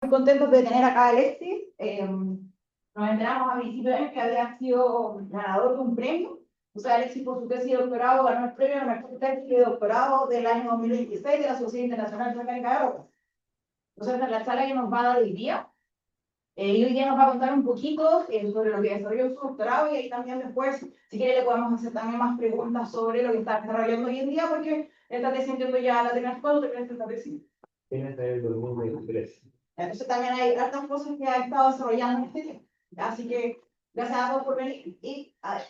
contentos de tener acá a Alexis. Nos enteramos a principios de año que había sido ganador de un premio. O sea, Alexis por su tesis de doctorado ganó el premio a la mejor tesis de doctorado del año 2026 de la Sociedad Internacional de Mecánica de Ropas. Entonces, en la charla que nos va a dar hoy día, y hoy día nos va a contar un poquito sobre lo que desarrolló su doctorado, y ahí también después, si quiere, le podemos hacer también más preguntas sobre lo que está desarrollando hoy en día, porque esta tesis entiendo ya la tenés. ¿Cuándo te crees esta tesis? Tienes el 2023. Entonces también hay hartas cosas que ha estado desarrollando en este tiempo. Así que gracias a todos por venir y a ver.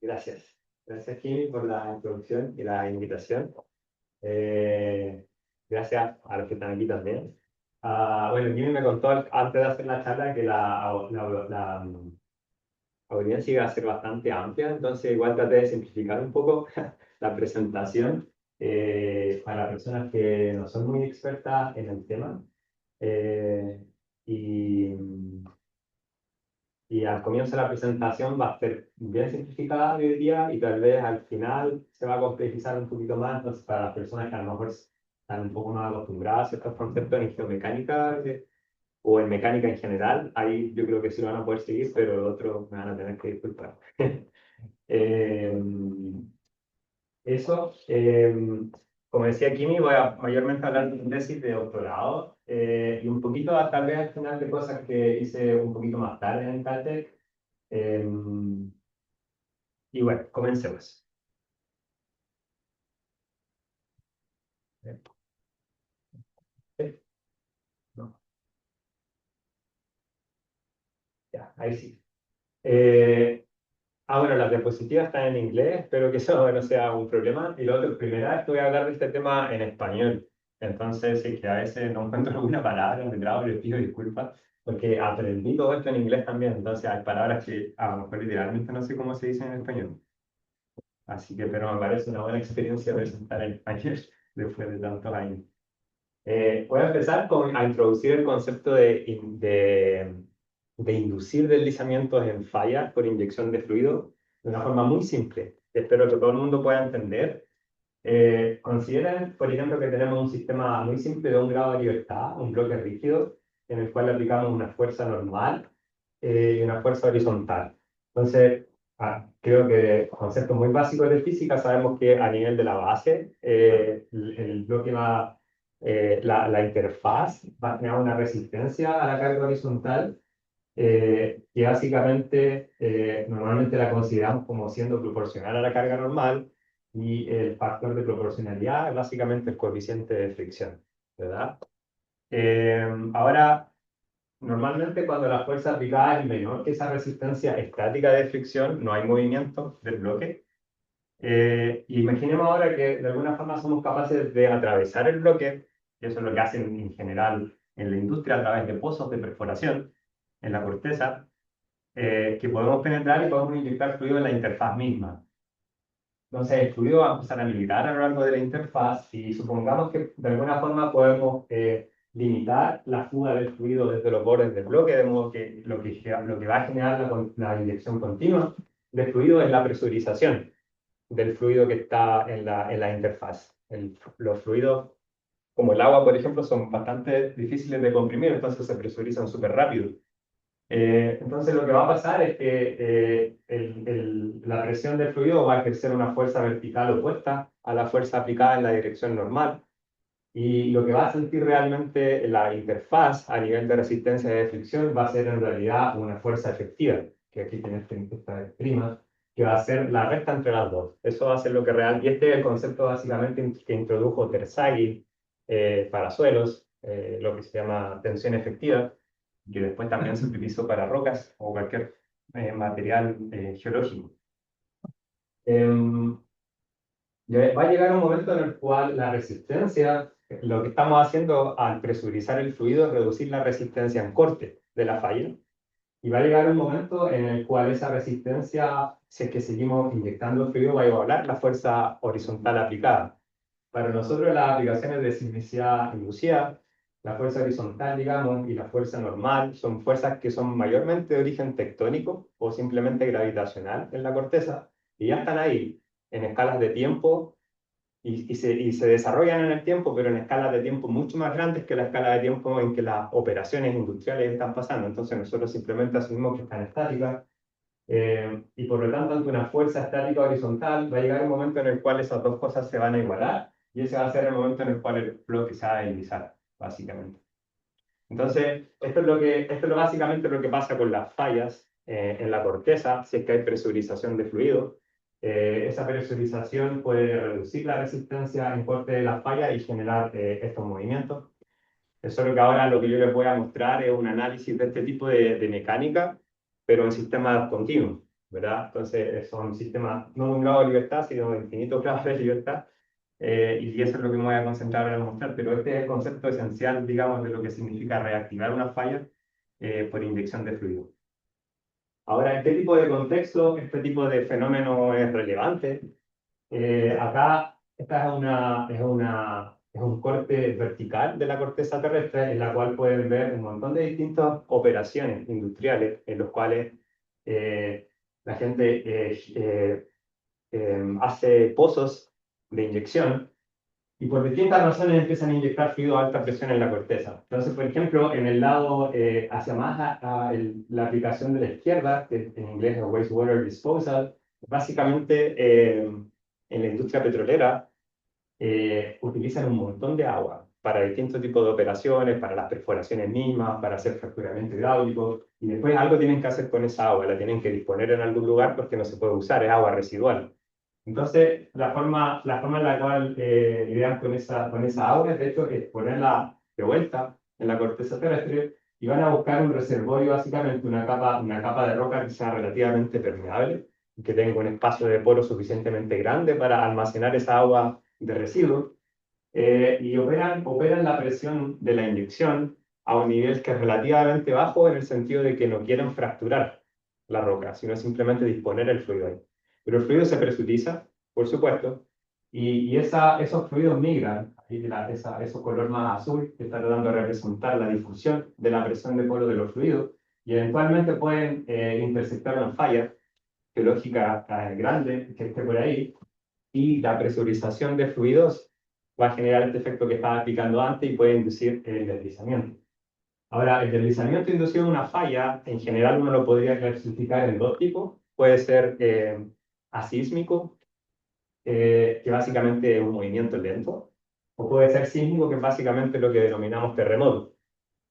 Gracias. Gracias, Kimi, por la introducción y la invitación. Gracias a los que están aquí también. Bueno, Kimi me contó antes de hacer la charla que la audiencia iba a ser bastante amplia, entonces igual traté de simplificar un poco la presentación para personas que no son muy expertas en el tema. Y Y al comienzo de la presentación va a ser bien simplificada hoy día y tal vez al final se va a complejizar un poquito más. Entonces, para las personas que a lo mejor están un poco más acostumbradas a estos conceptos en geomecánica o en mecánica en general, ahí yo creo que sí lo van a poder seguir, pero los otros me van a tener que disculpar. Eh, Eso, como decía Kimi, voy a mayormente hablar de mi tesis de doctorado y un poquito tal vez al final de cosas que hice un poquito más tarde en Caltech. Y bueno, comencemos. No, ya, ahí sí. Bueno, las diapositivas están en inglés, espero que eso no sea un problema. Y lo otro, primera vez que voy a hablar de este tema en español. Entonces, sí que a veces no encuentro alguna palabra en el grado, les pido disculpas, porque aprendí todo esto en inglés también. Entonces, hay palabras que a lo mejor literalmente no sé cómo se dicen en español. Así que, pero me parece una buena experiencia presentar en español después de tantos años. Voy a empezar a introducir el concepto de inducir deslizamientos en fallas por inyección de fluido de una forma muy simple. Espero que todo el mundo pueda entender. Consideren, por ejemplo, que tenemos un sistema muy simple de un grado de libertad, un bloque rígido, en el cual aplicamos una fuerza normal y una fuerza horizontal. Entonces, creo que conceptos muy básicos de física sabemos que a nivel de la base, el bloque la interfaz va a crear una resistencia a la carga horizontal que básicamente normalmente la consideramos como siendo proporcional a la carga normal y el factor de proporcionalidad es básicamente el coeficiente de fricción, ¿verdad? Ahora, normalmente cuando la fuerza aplicada es menor que esa resistencia estática de fricción, no hay movimiento del bloque. Imaginemos ahora que de alguna forma somos capaces de atravesar el bloque, y eso es lo que hacen en general en la industria a través de pozos de perforación en la corteza, que podemos penetrar y podemos inyectar fluido en la interfaz misma. Entonces, el fluido va a empezar a militar a lo largo de la interfaz y supongamos que de alguna forma podemos limitar la fuga del fluido desde los bordes del bloque, de modo que lo que va a generar la inyección continua de fluido es la presurización del fluido que está en la interfaz. Los fluidos, como el agua, por ejemplo, son bastante difíciles de comprimir, entonces se presurizan súper rápido. Entonces lo que va a pasar es que la presión del fluido va a ejercer una fuerza vertical opuesta a la fuerza aplicada en la dirección normal. Y lo que va a sentir realmente la interfaz a nivel de resistencia de fricción va a ser en realidad una fuerza efectiva, que aquí tiene esta prima, que va a ser la recta entre las dos. Eso va a ser lo que real. Y este es el concepto básicamente que introdujo Terzaghi para suelos, lo que se llama tensión efectiva, que después también se utilizó para rocas o cualquier material geológico. Va a llegar un momento en el cual la resistencia, lo que estamos haciendo al presurizar el fluido es reducir la resistencia en corte de la falla. Y va a llegar un momento en el cual esa resistencia, si es que seguimos inyectando el fluido, va a igualar la fuerza horizontal aplicada. Para nosotros las aplicaciones de sismicidad inducida, la fuerza horizontal, digamos, y la fuerza normal son fuerzas que son mayormente de origen tectónico o simplemente gravitacional en la corteza, y ya están ahí en escalas de tiempo y se desarrollan en el tiempo, pero en escalas de tiempo mucho más grandes que la escala de tiempo en que las operaciones industriales están pasando. Entonces nosotros simplemente asumimos que están estáticas, y por lo tanto, ante una fuerza estática horizontal, va a llegar un momento en el cual esas dos cosas se van a igualar, y ese va a ser el momento en el cual el bloque se va a deslizar, básicamente. Entonces, esto es básicamente lo que pasa con las fallas en la corteza, si es que hay presurización de fluido. Esa presurización puede reducir la resistencia en corte de la falla y generar estos movimientos. Es solo que ahora lo que yo les voy a mostrar es un análisis de este tipo de mecánica, pero en sistemas continuos, ¿verdad? Entonces, son sistemas no de un grado de libertad, sino de infinitos grados de libertad. Y eso es lo que me voy a concentrar ahora en mostrar, pero este es el concepto esencial, digamos, de lo que significa reactivar una falla por inyección de fluido. Ahora, ¿en qué tipo de contexto este tipo de fenómeno es relevante? Acá, esta es un corte vertical de la corteza terrestre, en la cual pueden ver un montón de distintas operaciones industriales en los cuales la gente hace pozos de inyección y por distintas razones empiezan a inyectar fluido a alta presión en la corteza. Entonces, por ejemplo, en el lado hacia más la aplicación de la izquierda, que en inglés es wastewater disposal, básicamente en la industria petrolera utilizan un montón de agua para distintos tipos de operaciones, para las perforaciones mismas, para hacer fracturamiento hidráulico, y después algo tienen que hacer con esa agua, la tienen que disponer en algún lugar porque no se puede usar, es agua residual. Entonces, la forma en la cual lidian con esa agua, de hecho, es ponerla de vuelta en la corteza terrestre y van a buscar un reservorio, básicamente una capa de roca que sea relativamente permeable, que tenga un espacio de poro suficientemente grande para almacenar esa agua de residuos, y operan la presión de la inyección a un nivel que es relativamente bajo en el sentido de que no quieren fracturar la roca, sino simplemente disponer el fluido ahí. Pero el fluido se presuriza, por supuesto, y esos fluidos migran, ahí ese color más azul que está tratando de representar la difusión de la presión de polo de los fluidos, y eventualmente pueden intersectar una falla geológica grande que esté por ahí, y la presurización de fluidos va a generar este efecto que estaba explicando antes y puede inducir el deslizamiento. Ahora, el deslizamiento inducido en una falla, en general uno lo podría clasificar en dos tipos. Puede ser asísmico, que básicamente es un movimiento lento, o puede ser sísmico, que es básicamente lo que denominamos terremoto.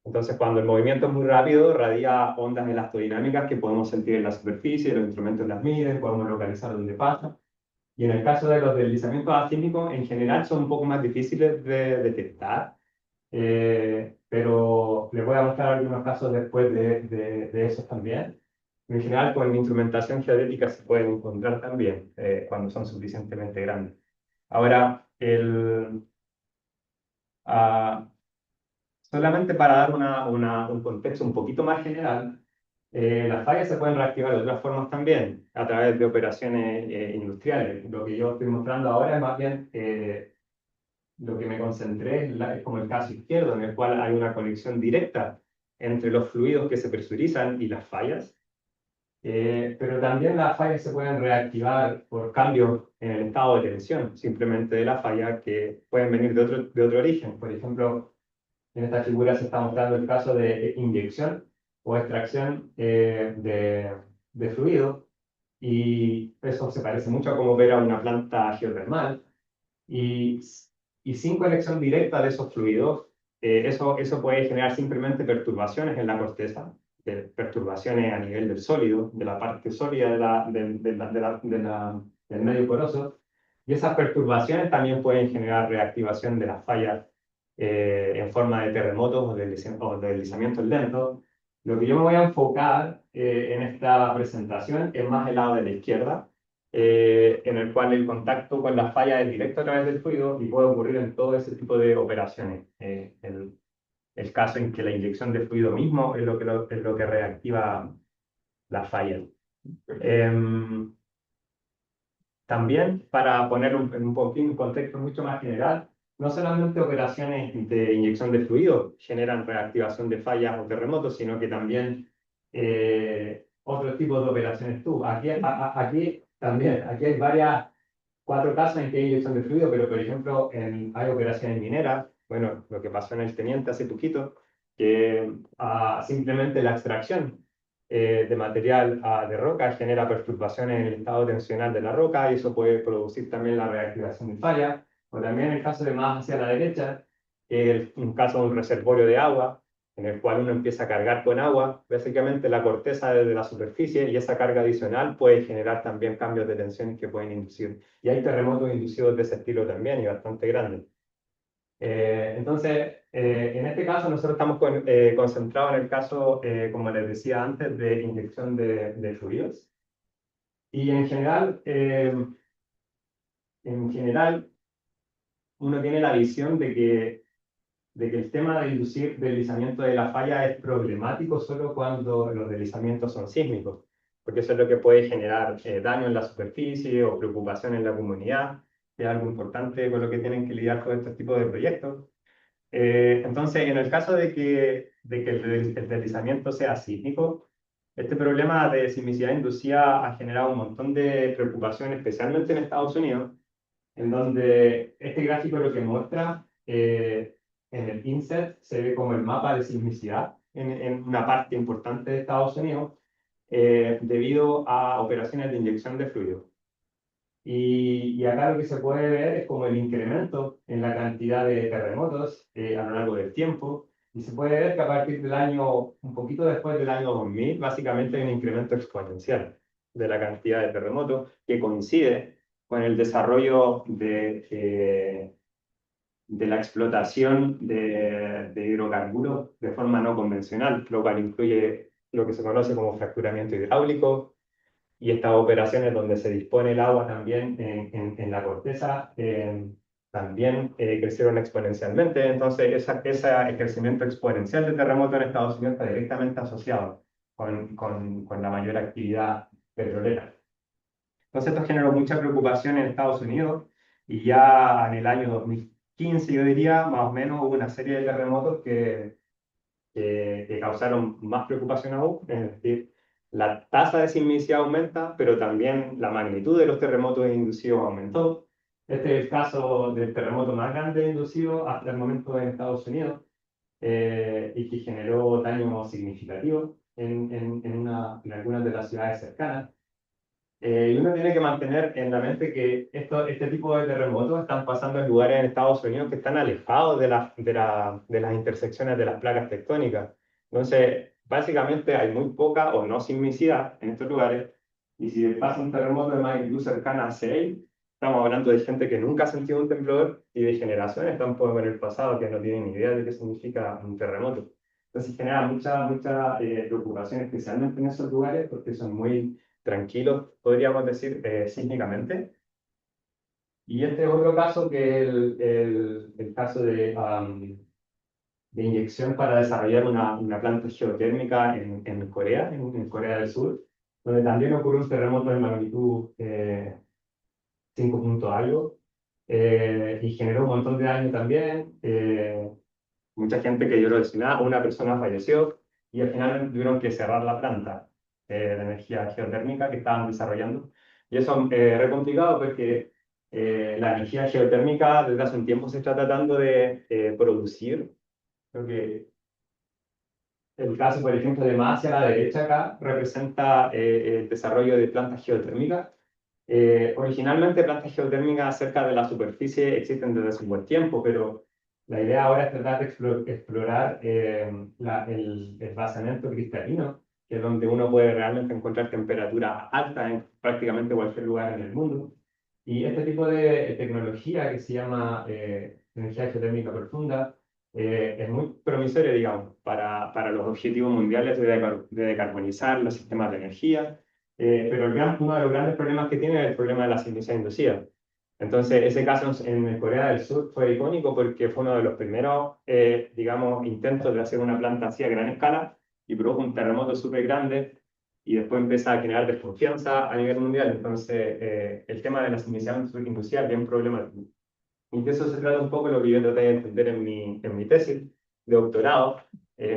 Entonces, cuando el movimiento es muy rápido, radia ondas elastodinámicas que podemos sentir en la superficie, los instrumentos las miden, podemos localizar dónde pasa. Y en el caso de los deslizamientos asísmicos, en general son un poco más difíciles de detectar, pero les voy a mostrar algunos casos después de esos también. En general, con instrumentación geodética se pueden encontrar también cuando son suficientemente grandes. Ahora, ah, solamente para dar un contexto un poquito más general, las fallas se pueden reactivar de otras formas también, a través de operaciones industriales. Lo que yo estoy mostrando ahora es más bien lo que me concentré, es como el caso izquierdo, en el cual hay una conexión directa entre los fluidos que se presurizan y las fallas. Pero también las fallas se pueden reactivar por cambios en el estado de tensión, simplemente de la falla, que pueden venir de otro origen. Por ejemplo, en esta figura se está mostrando el caso de inyección o extracción de fluido, y eso se parece mucho a cómo opera una planta geotermal. Y, y sin conexión directa de esos fluidos, eso puede generar simplemente perturbaciones en la corteza, perturbaciones a nivel del sólido, de la parte sólida del medio poroso. Y esas perturbaciones también pueden generar reactivación de las fallas en forma de terremotos o deslizamientos lentos. Lo que yo me voy a enfocar en esta presentación es más el lado de la izquierda, en el cual el contacto con la falla es directo a través del fluido y puede ocurrir en todo ese tipo de operaciones. El caso en que la inyección de fluido mismo es lo que reactiva la falla. También, para poner en un poquito un contexto mucho más general, no solamente operaciones de inyección de fluido generan reactivación de fallas o terremotos, sino que también otros tipos de operaciones tú. Aquí también, aquí hay 4 casos en que hay inyección de fluido, pero por ejemplo hay operaciones mineras, bueno, lo que pasó en el Teniente hace poquito, que simplemente la extracción de material de roca genera perturbaciones en el estado tensional de la roca y eso puede producir también la reactivación de falla, o también el caso de más hacia la derecha, que es un caso de un reservorio de agua, en el cual uno empieza a cargar con agua, básicamente la corteza desde la superficie, y esa carga adicional puede generar también cambios de tensiones que pueden inducir. Y hay terremotos inducidos de ese estilo también, y bastante grandes. Entonces, en este caso nosotros estamos concentrados en el caso, como les decía antes, de inyección de fluidos. Y en general, uno tiene la visión de que el tema de inducir deslizamiento de la falla es problemático solo cuando los deslizamientos son sísmicos, porque eso es lo que puede generar daño en la superficie o preocupación en la comunidad, que es algo importante con lo que tienen que lidiar con estos tipos de proyectos. Entonces, en el caso de que el deslizamiento sea sísmico, este problema de sismicidad inducida ha generado un montón de preocupación, especialmente en Estados Unidos, en donde este gráfico lo que muestra, en el inset se ve como el mapa de sismicidad en una parte importante de Estados Unidos, debido a operaciones de inyección de fluido. Y acá lo que se puede ver es como el incremento en la cantidad de terremotos a lo largo del tiempo. Y se puede ver que a partir del año, un poquito después del año 2000, básicamente hay un incremento exponencial de la cantidad de terremotos que coincide con el desarrollo de la explotación de hidrocarburos de forma no convencional, lo cual incluye lo que se conoce como fracturamiento hidráulico, y estas operaciones donde se dispone el agua también en la corteza, también crecieron exponencialmente. Entonces, ese crecimiento exponencial de terremotos en Estados Unidos está directamente asociado con la mayor actividad petrolera. Entonces, esto generó mucha preocupación en Estados Unidos, y ya en el año 2015, yo diría, más o menos, hubo una serie de terremotos que causaron más preocupación aún, es decir, la tasa de sismicidad aumenta, pero también la magnitud de los terremotos inducidos aumentó. Este es el caso del terremoto más grande inducido hasta el momento en Estados Unidos, y que generó daño significativo en algunas de las ciudades cercanas. Y uno tiene que mantener en la mente que este tipo de terremotos están pasando en lugares en Estados Unidos que están alejados de las intersecciones de las placas tectónicas. Entonces, básicamente hay muy poca o no sismicidad en estos lugares. Y si pasa un terremoto de magnitud cercana a 6, estamos hablando de gente que nunca ha sentido un temblor y de generaciones tampoco en el pasado que no tienen ni idea de qué significa un terremoto. Entonces, genera mucha preocupación, especialmente en esos lugares, porque son muy tranquilos, podríamos decir, sísmicamente. Y este es otro caso que el caso de inyección para desarrollar una planta geotérmica en Corea, en Corea del Sur, donde también ocurrió un terremoto de magnitud 5 punto algo, y generó un montón de daño también. Mucha gente que yo lo decía, una persona falleció, y al final tuvieron que cerrar la planta de energía geotérmica que estaban desarrollando. Y eso es re complicado porque la energía geotérmica desde hace un tiempo se está tratando de producir. Creo que el caso, por ejemplo, de más hacia la derecha acá representa el desarrollo de plantas geotérmicas. Originalmente plantas geotérmicas cerca de la superficie existen desde hace un buen tiempo, pero la idea ahora es tratar de explorar el basamento cristalino, que es donde uno puede realmente encontrar temperaturas altas en prácticamente cualquier lugar en el mundo. Y este tipo de tecnología que se llama energía geotérmica profunda es muy promisorio, digamos, para los objetivos mundiales de decarbonizar los sistemas de energía, pero uno de los grandes problemas que tiene es el problema de la sismicidad inducida. Entonces, ese caso en Corea del Sur fue icónico porque fue uno de los primeros, digamos, intentos de hacer una planta así a gran escala, y produjo un terremoto súper grande, y después empieza a generar desconfianza a nivel mundial. Entonces, el tema de la sismicidad inducida es bien problemático. Y de eso se trata un poco lo que yo traté de entender en mi tesis de doctorado,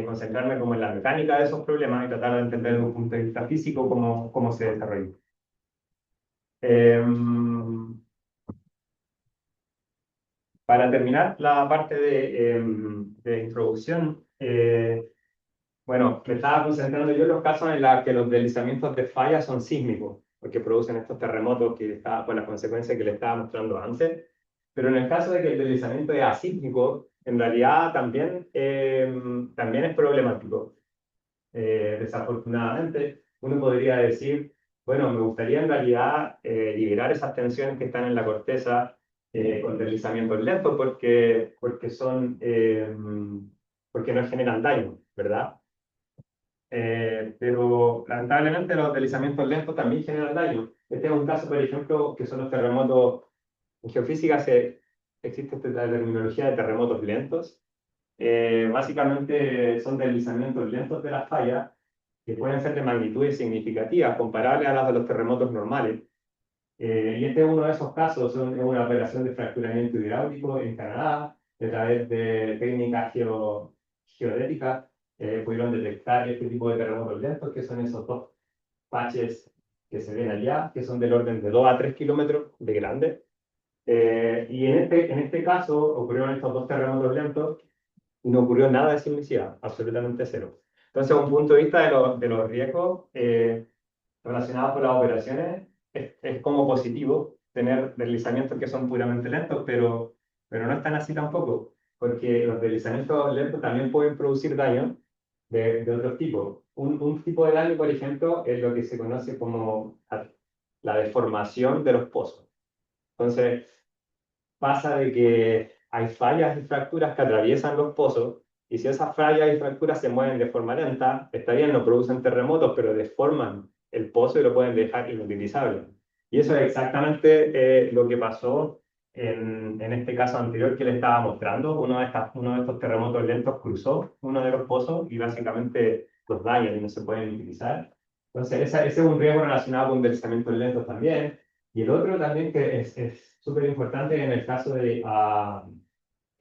concentrarme como en la mecánica de esos problemas y tratar de entender desde un punto de vista físico cómo se desarrolla. Para terminar la parte de introducción, bueno, me estaba concentrando yo en los casos en los que los deslizamientos de falla son sísmicos, porque producen estos terremotos con las consecuencias que le estaba mostrando antes. Pero en el caso de que el deslizamiento es asísmico, en realidad también es problemático. Desafortunadamente, uno podría decir, bueno, me gustaría en realidad liberar esas tensiones que están en la corteza con deslizamientos lentos porque no generan daño, ¿verdad? Pero lamentablemente los deslizamientos lentos también generan daño. Este es un caso, por ejemplo, que son los terremotos. En geofísica existe esta terminología de terremotos lentos. Básicamente son deslizamientos lentos de las fallas que pueden ser de magnitudes significativas, comparables a las de los terremotos normales. Y este es uno de esos casos, es una operación de fracturamiento hidráulico en Canadá, a través de técnicas geodéticas, pudieron detectar este tipo de terremotos lentos, que son esos dos patches que se ven allá, que son del orden de 2 a 3 kilómetros de grande. Y en este caso ocurrieron estos dos terremotos lentos y no ocurrió nada de sismicidad, absolutamente cero. Entonces, un punto de vista de los riesgos relacionados con las operaciones, es como positivo tener deslizamientos que son puramente lentos, pero no están así tampoco, porque los deslizamientos lentos también pueden producir daño de otros tipos. Un tipo de daño, por ejemplo, es lo que se conoce como la deformación de los pozos. Entonces, pasa de que hay fallas y fracturas que atraviesan los pozos, y si esas fallas y fracturas se mueven de forma lenta, está bien, no producen terremotos, pero deforman el pozo y lo pueden dejar inutilizable. Y eso es exactamente lo que pasó en este caso anterior que le estaba mostrando. Uno de estos terremotos lentos cruzó uno de los pozos y básicamente los daña y no se pueden utilizar. Entonces, ese es un riesgo relacionado con deslizamientos lentos también. Y el otro también que es súper importante en el caso de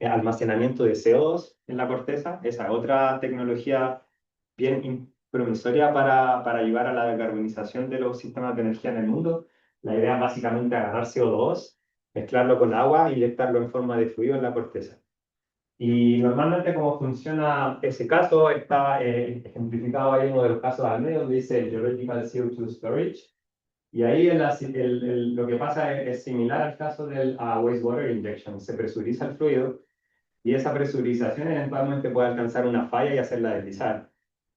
almacenamiento de CO2 en la corteza, esa otra tecnología bien promisoria para ayudar a la decarbonización de los sistemas de energía en el mundo. La idea es básicamente agarrar CO2, mezclarlo con agua y inyectarlo en forma de fluido en la corteza. Y normalmente cómo funciona ese caso está ejemplificado ahí en uno de los casos al medio, donde dice Geological CO2 Storage. Y ahí lo que pasa es similar al caso del wastewater injection. Se presuriza el fluido y esa presurización eventualmente puede alcanzar una falla y hacerla deslizar.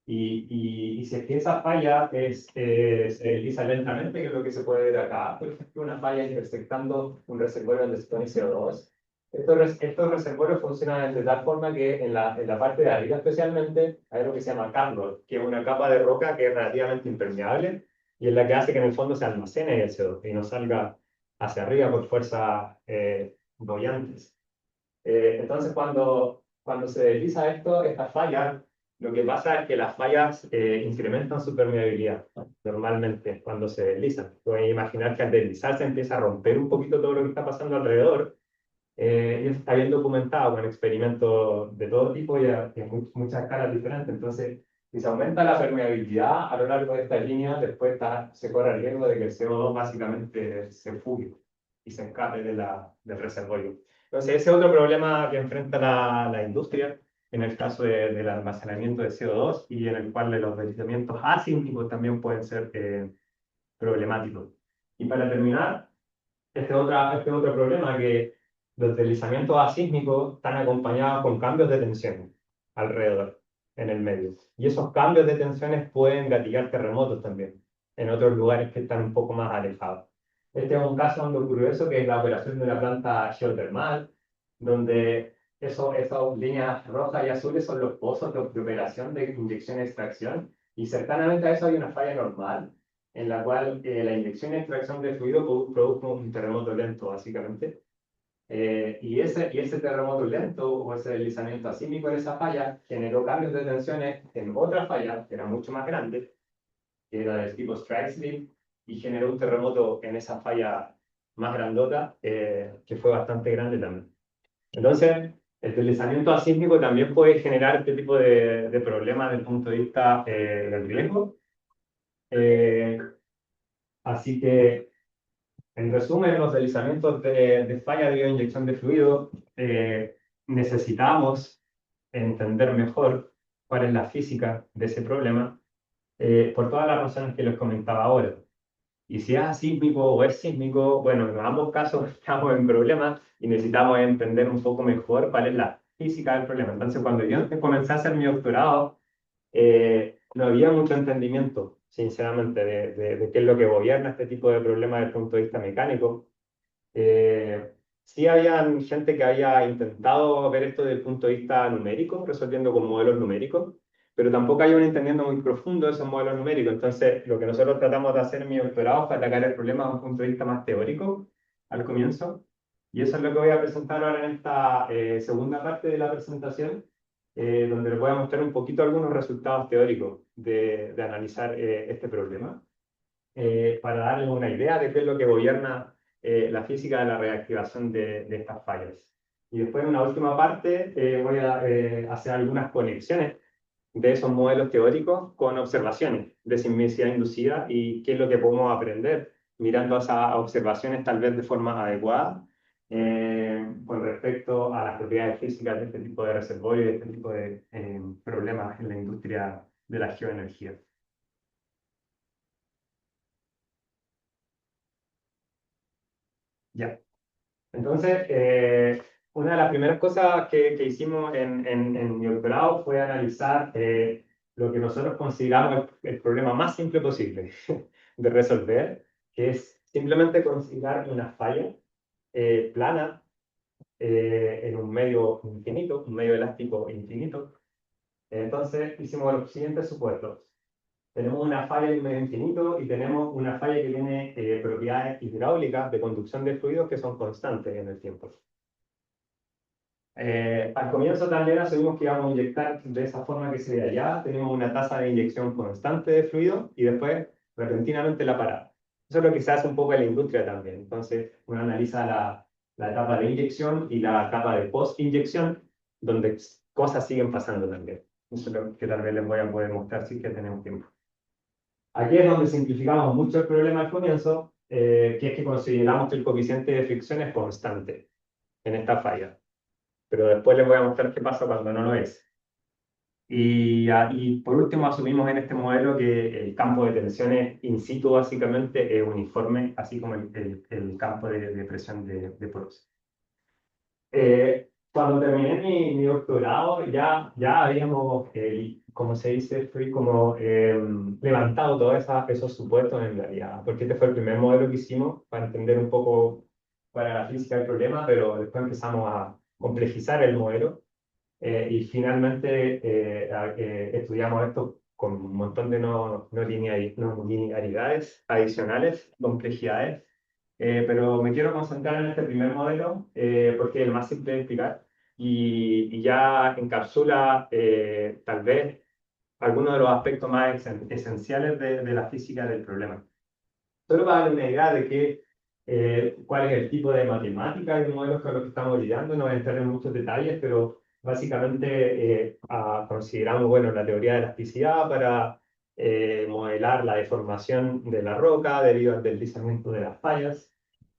Y si es que esa falla se desliza lentamente, que es lo que se puede ver acá, por ejemplo, una falla intersectando un reservorio donde se pone CO2. Estos reservorios funcionan de tal forma que en la parte de arriba especialmente hay lo que se llama camrock, que es una capa de roca que es relativamente impermeable y es la que hace que en el fondo se almacene el CO2 y no salga hacia arriba por fuerzas bollantes. Entonces, cuando se desliza esta falla, lo que pasa es que las fallas incrementan su permeabilidad normalmente cuando se deslizan. Pueden imaginar que al deslizarse empieza a romper un poquito todo lo que está pasando alrededor. Y eso está bien documentado con experimentos de todo tipo y en muchas escalas diferentes. Entonces, si se aumenta la permeabilidad a lo largo de esta línea, después se corre el riesgo de que el CO2 básicamente se fugue y se escape del reservorio. Entonces, ese es otro problema que enfrenta la industria en el caso del almacenamiento de CO2 y en el cual los deslizamientos asísmicos también pueden ser problemáticos. Y para terminar, este otro problema que los deslizamientos asísmicos están acompañados con cambios de tensión alrededor, en el medio. Y esos cambios de tensiones pueden gatillar terremotos también, en otros lugares que están un poco más alejados. Este es un caso donde ocurrió eso, que es la operación de una planta geotermal, donde esas líneas rojas y azules son los pozos de operación de inyección y extracción, y cercanamente a eso hay una falla normal, en la cual la inyección y extracción de fluido produjo un terremoto lento, básicamente. Y ese terremoto lento o ese deslizamiento asísmico en esa falla generó cambios de tensiones en otra falla, que era mucho más grande, que era del tipo strike slip, y generó un terremoto en esa falla más grandota, que fue bastante grande también. Entonces, el deslizamiento asísmico también puede generar este tipo de problemas desde el punto de vista del riesgo. Así que En resumen, los deslizamientos de falla debido a inyección de fluido, necesitamos entender mejor cuál es la física de ese problema, por todas las razones que les comentaba ahora. Y si es asísmico o es sísmico, bueno, en ambos casos estamos en problemas y necesitamos entender un poco mejor cuál es la física del problema. Entonces, cuando yo comencé a hacer mi doctorado, no había mucho entendimiento, sinceramente, de qué es lo que gobierna este tipo de problemas desde el punto de vista mecánico. Sí había gente que había intentado ver esto desde el punto de vista numérico, resolviendo con modelos numéricos, pero tampoco hay un entendiendo muy profundo de esos modelos numéricos. Entonces, lo que nosotros tratamos de hacer en mi doctorado fue atacar el problema desde un punto de vista más teórico al comienzo. Y eso es lo que voy a presentar ahora en esta segunda parte de la presentación, donde les voy a mostrar un poquito algunos resultados teóricos de analizar este problema, para darles una idea de qué es lo que gobierna la física de la reactivación de estas fallas. Y después, en una última parte, voy a hacer algunas conexiones de esos modelos teóricos con observaciones de sismicidad inducida y qué es lo que podemos aprender mirando esas observaciones tal vez de forma adecuada, con respecto a las propiedades físicas de este tipo de reservorios y de este tipo de problemas en la industria de la geoenergía. Ya. Entonces, una de las primeras cosas que hicimos en mi doctorado fue analizar lo que nosotros consideramos el problema más simple posible de resolver, que es simplemente considerar una falla plana en un medio infinito, un medio elástico infinito. Entonces, hicimos los siguientes supuestos. Tenemos una falla en un medio infinito y tenemos una falla que tiene propiedades hidráulicas de conducción de fluidos que son constantes en el tiempo. Al comienzo también asumimos que íbamos a inyectar de esa forma que se ve allá. Tenemos una tasa de inyección constante de fluido y después repentinamente la parada. Eso es lo que se hace un poco en la industria también. Entonces uno analiza la etapa de inyección y la etapa de post-inyección, donde cosas siguen pasando también. Eso es lo que tal vez les voy a poder mostrar si es que tenemos tiempo. Aquí es donde simplificamos mucho el problema al comienzo, que es que consideramos que el coeficiente de fricción es constante en esta falla. Pero después les voy a mostrar qué pasa cuando no lo es. Y por último, asumimos en este modelo que el campo de tensiones in situ básicamente es uniforme, así como el campo de presión de poros. Cuando terminé mi doctorado, ya habíamos, como se dice, fui como levantado todos esos supuestos en realidad, porque este fue el primer modelo que hicimos para entender un poco para la física del problema, pero después empezamos a complejizar el modelo y finalmente estudiamos esto con un montón de no linearidades adicionales, complejidades, pero me quiero concentrar en este primer modelo porque es el más simple de explicar y ya encapsula tal vez algunos de los aspectos más esenciales de la física del problema. Solo para darle una idea de cuál es el tipo de matemática y de modelos con los que estamos lidiando, no voy a entrar en muchos detalles, pero básicamente consideramos bueno, la teoría de elasticidad para modelar la deformación de la roca debido al deslizamiento de las fallas.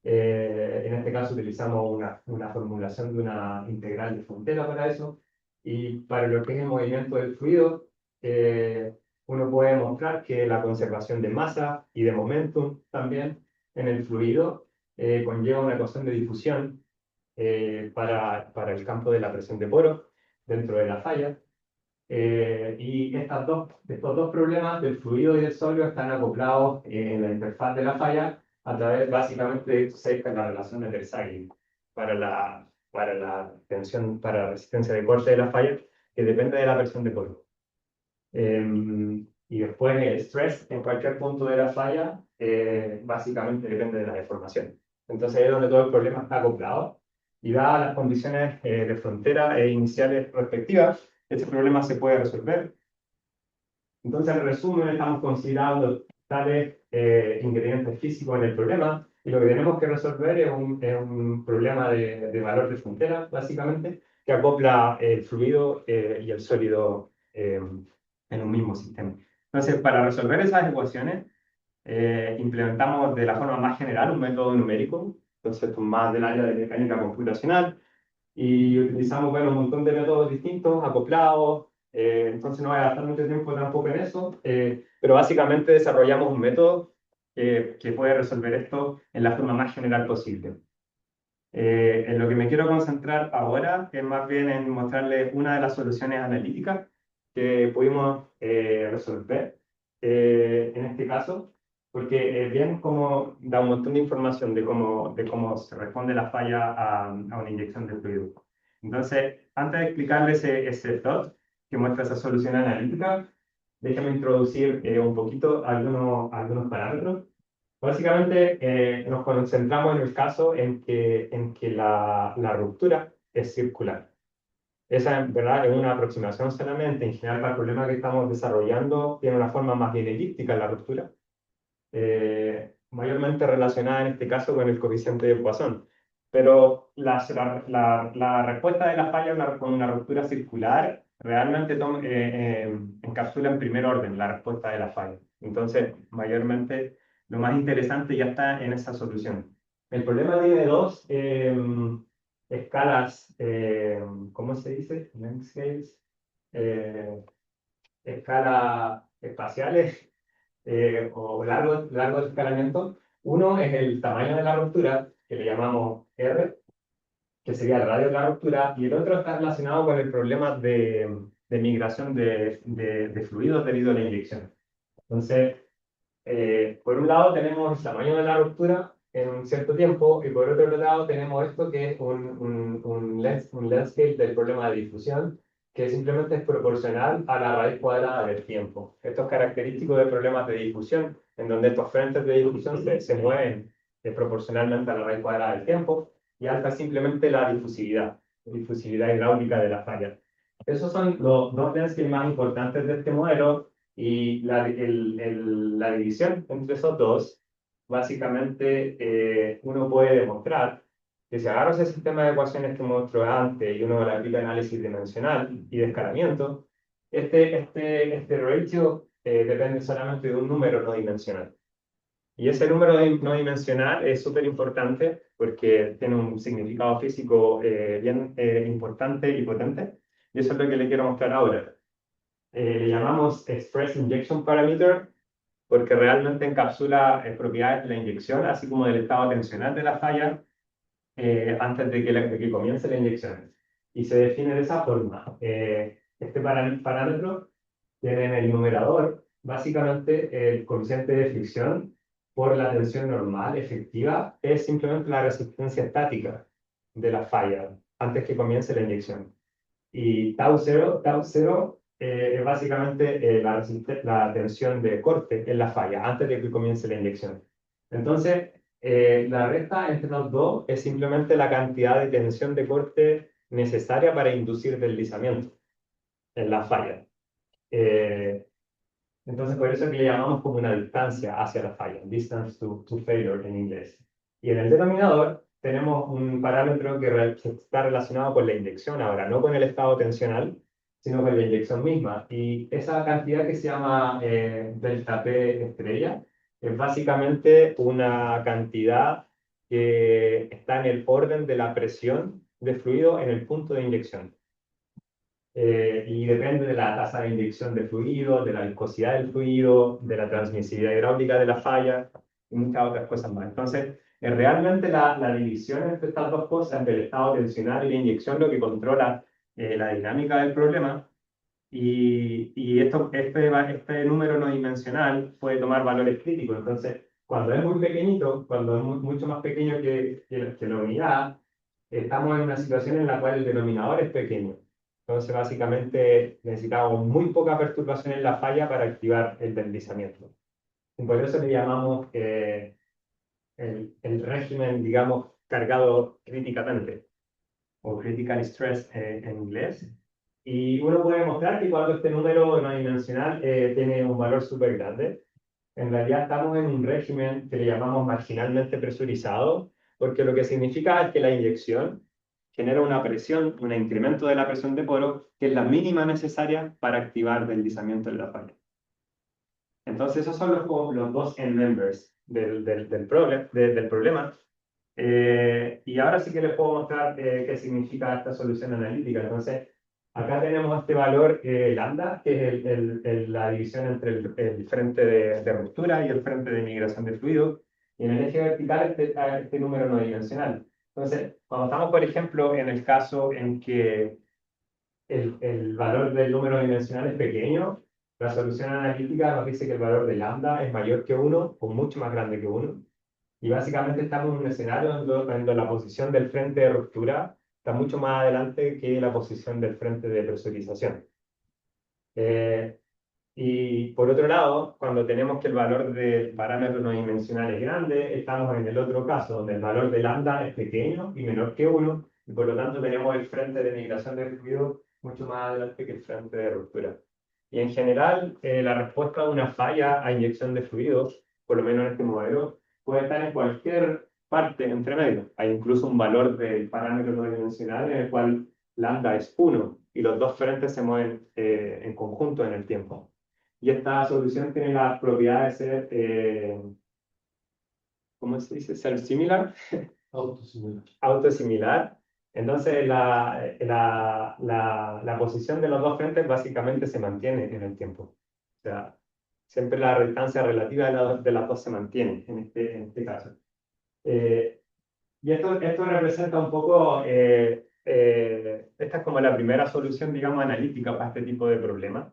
En este caso utilizamos una formulación de una integral de frontera para eso. Y para lo que es el movimiento del fluido, uno puede mostrar que la conservación de masa y de momentum también en el fluido conlleva una ecuación de difusión para el campo de la presión de poro dentro de la falla. Y estos dos problemas del fluido y del sólido están acoplados en la interfaz de la falla a través básicamente de la relación de Tersaghi para la tensión, para la resistencia de corte de la falla, que depende de la presión de poro. Y después el stress en cualquier punto de la falla básicamente depende de la deformación. Entonces ahí es donde todo el problema está acoplado y dadas las condiciones de frontera e iniciales respectivas, este problema se puede resolver. Entonces, en resumen, estamos considerando tales ingredientes físicos en el problema y lo que tenemos que resolver es un problema de valor de frontera, básicamente, que acopla el fluido y el sólido en un mismo sistema. Entonces, para resolver esas ecuaciones, implementamos de la forma más general un método numérico, concepto más del área de mecánica computacional, y utilizamos, bueno, un montón de métodos distintos, acoplados, entonces no voy a gastar mucho tiempo tampoco en eso, pero básicamente desarrollamos un método que puede resolver esto en la forma más general posible. En lo que me quiero concentrar ahora es más bien en mostrarles una de las soluciones analíticas que pudimos resolver en este caso, porque bien como da un montón de información de cómo se responde la falla a una inyección de fluido. Entonces, antes de explicarles ese plot que muestra esa solución analítica, déjenme introducir un poquito algunos parámetros. Básicamente, nos concentramos en el caso en que la ruptura es circular. Esa, en verdad, es una aproximación solamente. En general, para el problema que estamos desarrollando, tiene una forma más bien elíptica la ruptura, mayormente relacionada en este caso con el coeficiente de Poisson. Pero la respuesta de la falla con una ruptura circular realmente encapsula en primer orden la respuesta de la falla. Entonces, mayormente, lo más interesante ya está en esa solución. El problema tiene dos escalas, ¿cómo se dice? Length scales. Escalas espaciales o largo de escalamiento. Uno es el tamaño de la ruptura, que le llamamos R, que sería el radio de la ruptura, y el otro está relacionado con el problema de migración de fluidos debido a la inyección. Entonces, por un lado tenemos el tamaño de la ruptura en un cierto tiempo, y por otro lado tenemos esto que es un length scale del problema de difusión, que simplemente es proporcional a la raíz cuadrada del tiempo. Esto es característico de problemas de difusión, en donde estos frentes de difusión se mueven proporcionalmente a la raíz cuadrada del tiempo, y alfa es simplemente la difusividad hidráulica de la falla. Esos son los dos length scales más importantes de este modelo, y la división entre esos dos, básicamente uno puede demostrar que si agarro ese sistema de ecuaciones que mostré antes y uno le aplica análisis dimensional y de escalamiento, este ratio depende solamente de un número no dimensional. Y ese número no dimensional es súper importante porque tiene un significado físico bien importante y potente. Y eso es lo que le quiero mostrar ahora. Le llamamos Express Injection Parameter porque realmente encapsula propiedades de la inyección, así como del estado tensional de la falla antes de que comience la inyección. Y se define de esa forma. Este parámetro tiene en el numerador básicamente el coeficiente de fricción por la tensión normal efectiva, es simplemente la resistencia estática de la falla antes que comience la inyección. Y tau cero es básicamente la tensión de corte en la falla antes de que comience la inyección. Entonces, la resta entre los dos es simplemente la cantidad de tensión de corte necesaria para inducir deslizamiento en la falla. Entonces, por eso es que le llamamos como una distancia hacia la falla, distance to failure en inglés. Y en el denominador tenemos un parámetro que está relacionado con la inyección ahora, no con el estado tensional, sino con la inyección misma. Y esa cantidad que se llama delta P estrella es básicamente una cantidad que está en el orden de la presión de fluido en el punto de inyección. Y depende de la tasa de inyección de fluido, de la viscosidad del fluido, de la transmisibilidad hidráulica de la falla y muchas otras cosas más. Entonces, realmente la división entre estas dos cosas, entre el estado tensional y la inyección, lo que controla la dinámica del problema. Y este número no dimensional puede tomar valores críticos. Entonces, cuando es muy pequeñito, cuando es mucho más pequeño que la unidad, estamos en una situación en la cual el denominador es pequeño. Entonces, básicamente, necesitamos muy poca perturbación en la falla para activar el deslizamiento. Y por eso le llamamos el régimen, digamos, cargado críticamente, o critical stress en inglés. Y uno puede demostrar que cuando este número no dimensional tiene un valor súper grande, en realidad estamos en un régimen que le llamamos marginalmente presurizado, porque lo que significa es que la inyección genera una presión, un incremento de la presión de poro, que es la mínima necesaria para activar deslizamiento en la falla. Entonces, esos son los dos end members del problema. Y ahora sí que les puedo mostrar qué significa esta solución analítica. Entonces, acá tenemos este valor lambda, que es la división entre el frente de ruptura y el frente de migración de fluido. Y en el eje vertical este número no dimensional. Entonces, cuando estamos, por ejemplo, en el caso en que el valor del número dimensional es pequeño, la solución analítica nos dice que el valor de lambda es mayor que 1 o mucho más grande que 1. Y básicamente estamos en un escenario donde la posición del frente de ruptura está mucho más adelante que la posición del frente de presurización. Eh, y por otro lado, cuando tenemos que el valor del parámetro no dimensional es grande, estamos en el otro caso, donde el valor de lambda es pequeño y menor que 1, y por lo tanto tenemos el frente de migración de fluido mucho más adelante que el frente de ruptura. Y en general, la respuesta de una falla a inyección de fluidos, por lo menos en este modelo, puede estar en cualquier parte entre medio. Hay incluso un valor del parámetro no dimensional en el cual lambda es 1 y los dos frentes se mueven en conjunto en el tiempo. Y esta solución tiene la propiedad de ser, ¿cómo se dice? Self-similar. Autosimilar. Autosimilar. Entonces, la posición de los dos frentes básicamente se mantiene en el tiempo. O sea, siempre la distancia relativa de las dos se mantiene en este caso. Y esto representa un poco, esta es como la primera solución, digamos, analítica para este tipo de problemas.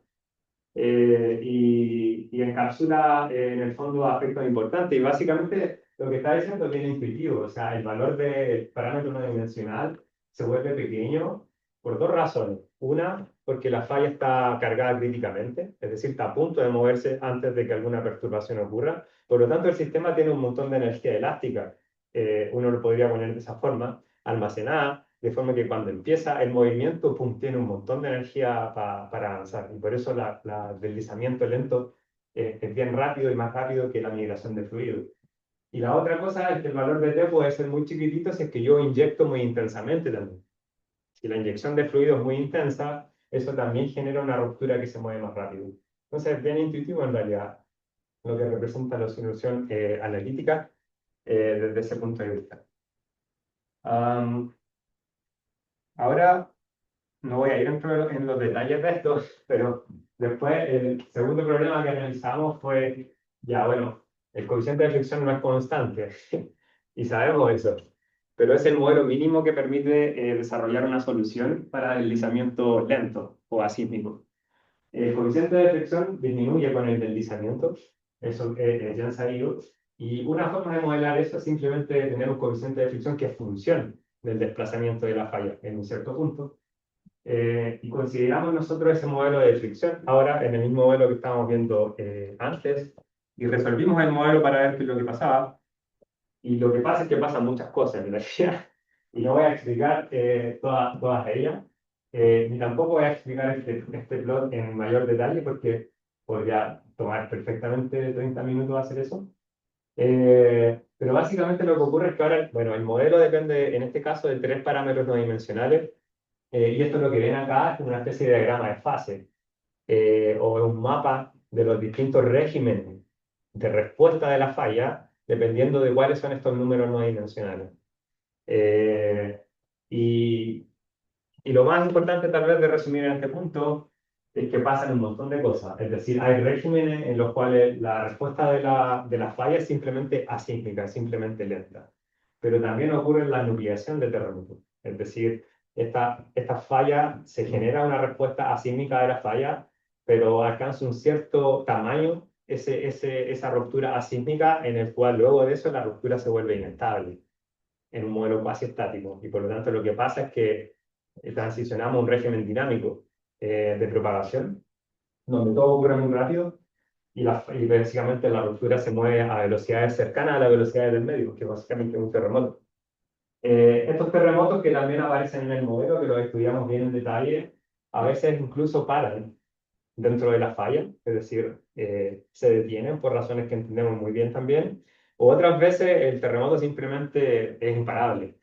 Y encapsula en el fondo aspectos importantes. Y básicamente lo que está diciendo es bien intuitivo. O sea, el valor del parámetro no dimensional se vuelve pequeño por dos razones. Una, porque la falla está cargada críticamente, es decir, está a punto de moverse antes de que alguna perturbación ocurra. Por lo tanto, el sistema tiene un montón de energía elástica. Uno lo podría poner de esa forma, almacenada, de forma que cuando empieza el movimiento, pum, tiene un montón de energía para avanzar. Y por eso el deslizamiento lento es bien rápido y más rápido que la migración de fluido. Y la otra cosa es que el valor de T puede ser muy chiquitito si es que yo inyecto muy intensamente también. Si la inyección de fluido es muy intensa, eso también genera una ruptura que se mueve más rápido. Entonces es bien intuitivo en realidad lo que representa la solución analítica desde ese punto de vista. Ahora no voy a ir en los detalles de esto, pero después el segundo problema que analizamos fue, ya bueno, el coeficiente de fricción no es constante, y sabemos eso, pero es el modelo mínimo que permite desarrollar una solución para deslizamiento lento o asísmico. El coeficiente de fricción disminuye con el deslizamiento, eso ya han sabido, y una forma de modelar eso es simplemente tener un coeficiente de fricción que funcione del desplazamiento de la falla en un cierto punto. Y consideramos nosotros ese modelo de fricción ahora en el mismo modelo que estábamos viendo antes, y resolvimos el modelo para ver qué es lo que pasaba. Y lo que pasa es que pasan muchas cosas en realidad, y no voy a explicar todas ellas, ni tampoco voy a explicar este plot en mayor detalle porque podría tomar perfectamente 30 minutos hacer eso. Pero básicamente lo que ocurre es que ahora, bueno, el modelo depende en este caso de tres parámetros no dimensionales, y esto lo que ven acá es una especie de diagrama de fase, o un mapa de los distintos regímenes de respuesta de la falla, dependiendo de cuáles son estos números no dimensionales. Eh, y, y lo más importante tal vez de resumir en este punto es que pasan un montón de cosas. Es decir, hay regímenes en los cuales la respuesta de la falla es simplemente asísmica, es simplemente lenta. Pero también ocurre la nucleación de terremotos. Es decir, esta falla se genera una respuesta asísmica de la falla, pero alcanza un cierto tamaño esa ruptura asísmica en el cual luego de eso la ruptura se vuelve inestable en un modelo cuasi estático. Y por lo tanto lo que pasa es que transicionamos a un régimen dinámico de propagación, donde todo ocurre muy rápido y básicamente la ruptura se mueve a velocidades cercanas a las velocidades del medio, que básicamente es un terremoto. Estos terremotos que también aparecen en el modelo, que los estudiamos bien en detalle, a veces incluso paran dentro de la falla, es decir, se detienen por razones que entendemos muy bien también, o otras veces el terremoto simplemente es imparable.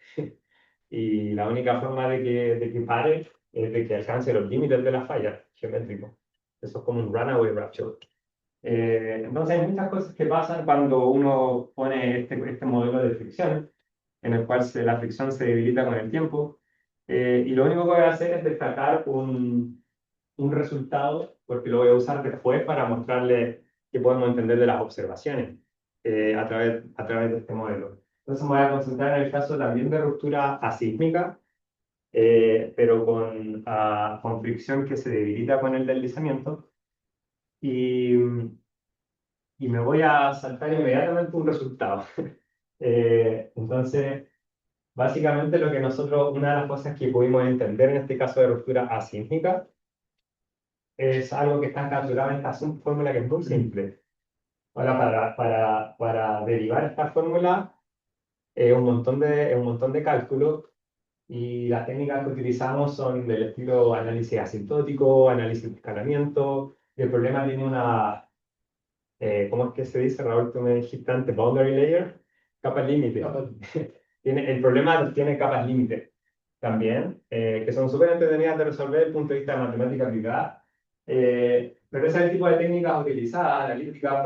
Y la única forma de que pare es de que alcance los límites de la falla geométrico. Eso es como un runaway rupture. Entonces hay muchas cosas que pasan cuando uno pone este modelo de fricción, en el cual la fricción se debilita con el tiempo. Y lo único que voy a hacer es destacar un resultado, porque lo voy a usar después para mostrarle qué podemos entender de las observaciones a través de este modelo. Entonces me voy a concentrar en el caso también de ruptura asísmica, pero con fricción que se debilita con el deslizamiento. Y me voy a saltar inmediatamente un resultado. Entonces, básicamente una de las cosas que pudimos entender en este caso de ruptura asísmica es algo que está encapsulado en esta fórmula que es muy simple. Ahora, para derivar esta fórmula es un montón de cálculos y las técnicas que utilizamos son del estilo análisis asintótico, análisis de escalamiento. Y el problema tiene ¿cómo es que se dice, Raúl? Tú me dijiste antes, boundary layer, capas límite. El problema tiene capas límite también, que son súper entretenidas de resolver desde el punto de vista de matemática aplicada. Pero ese es el tipo de técnicas utilizadas, analíticas,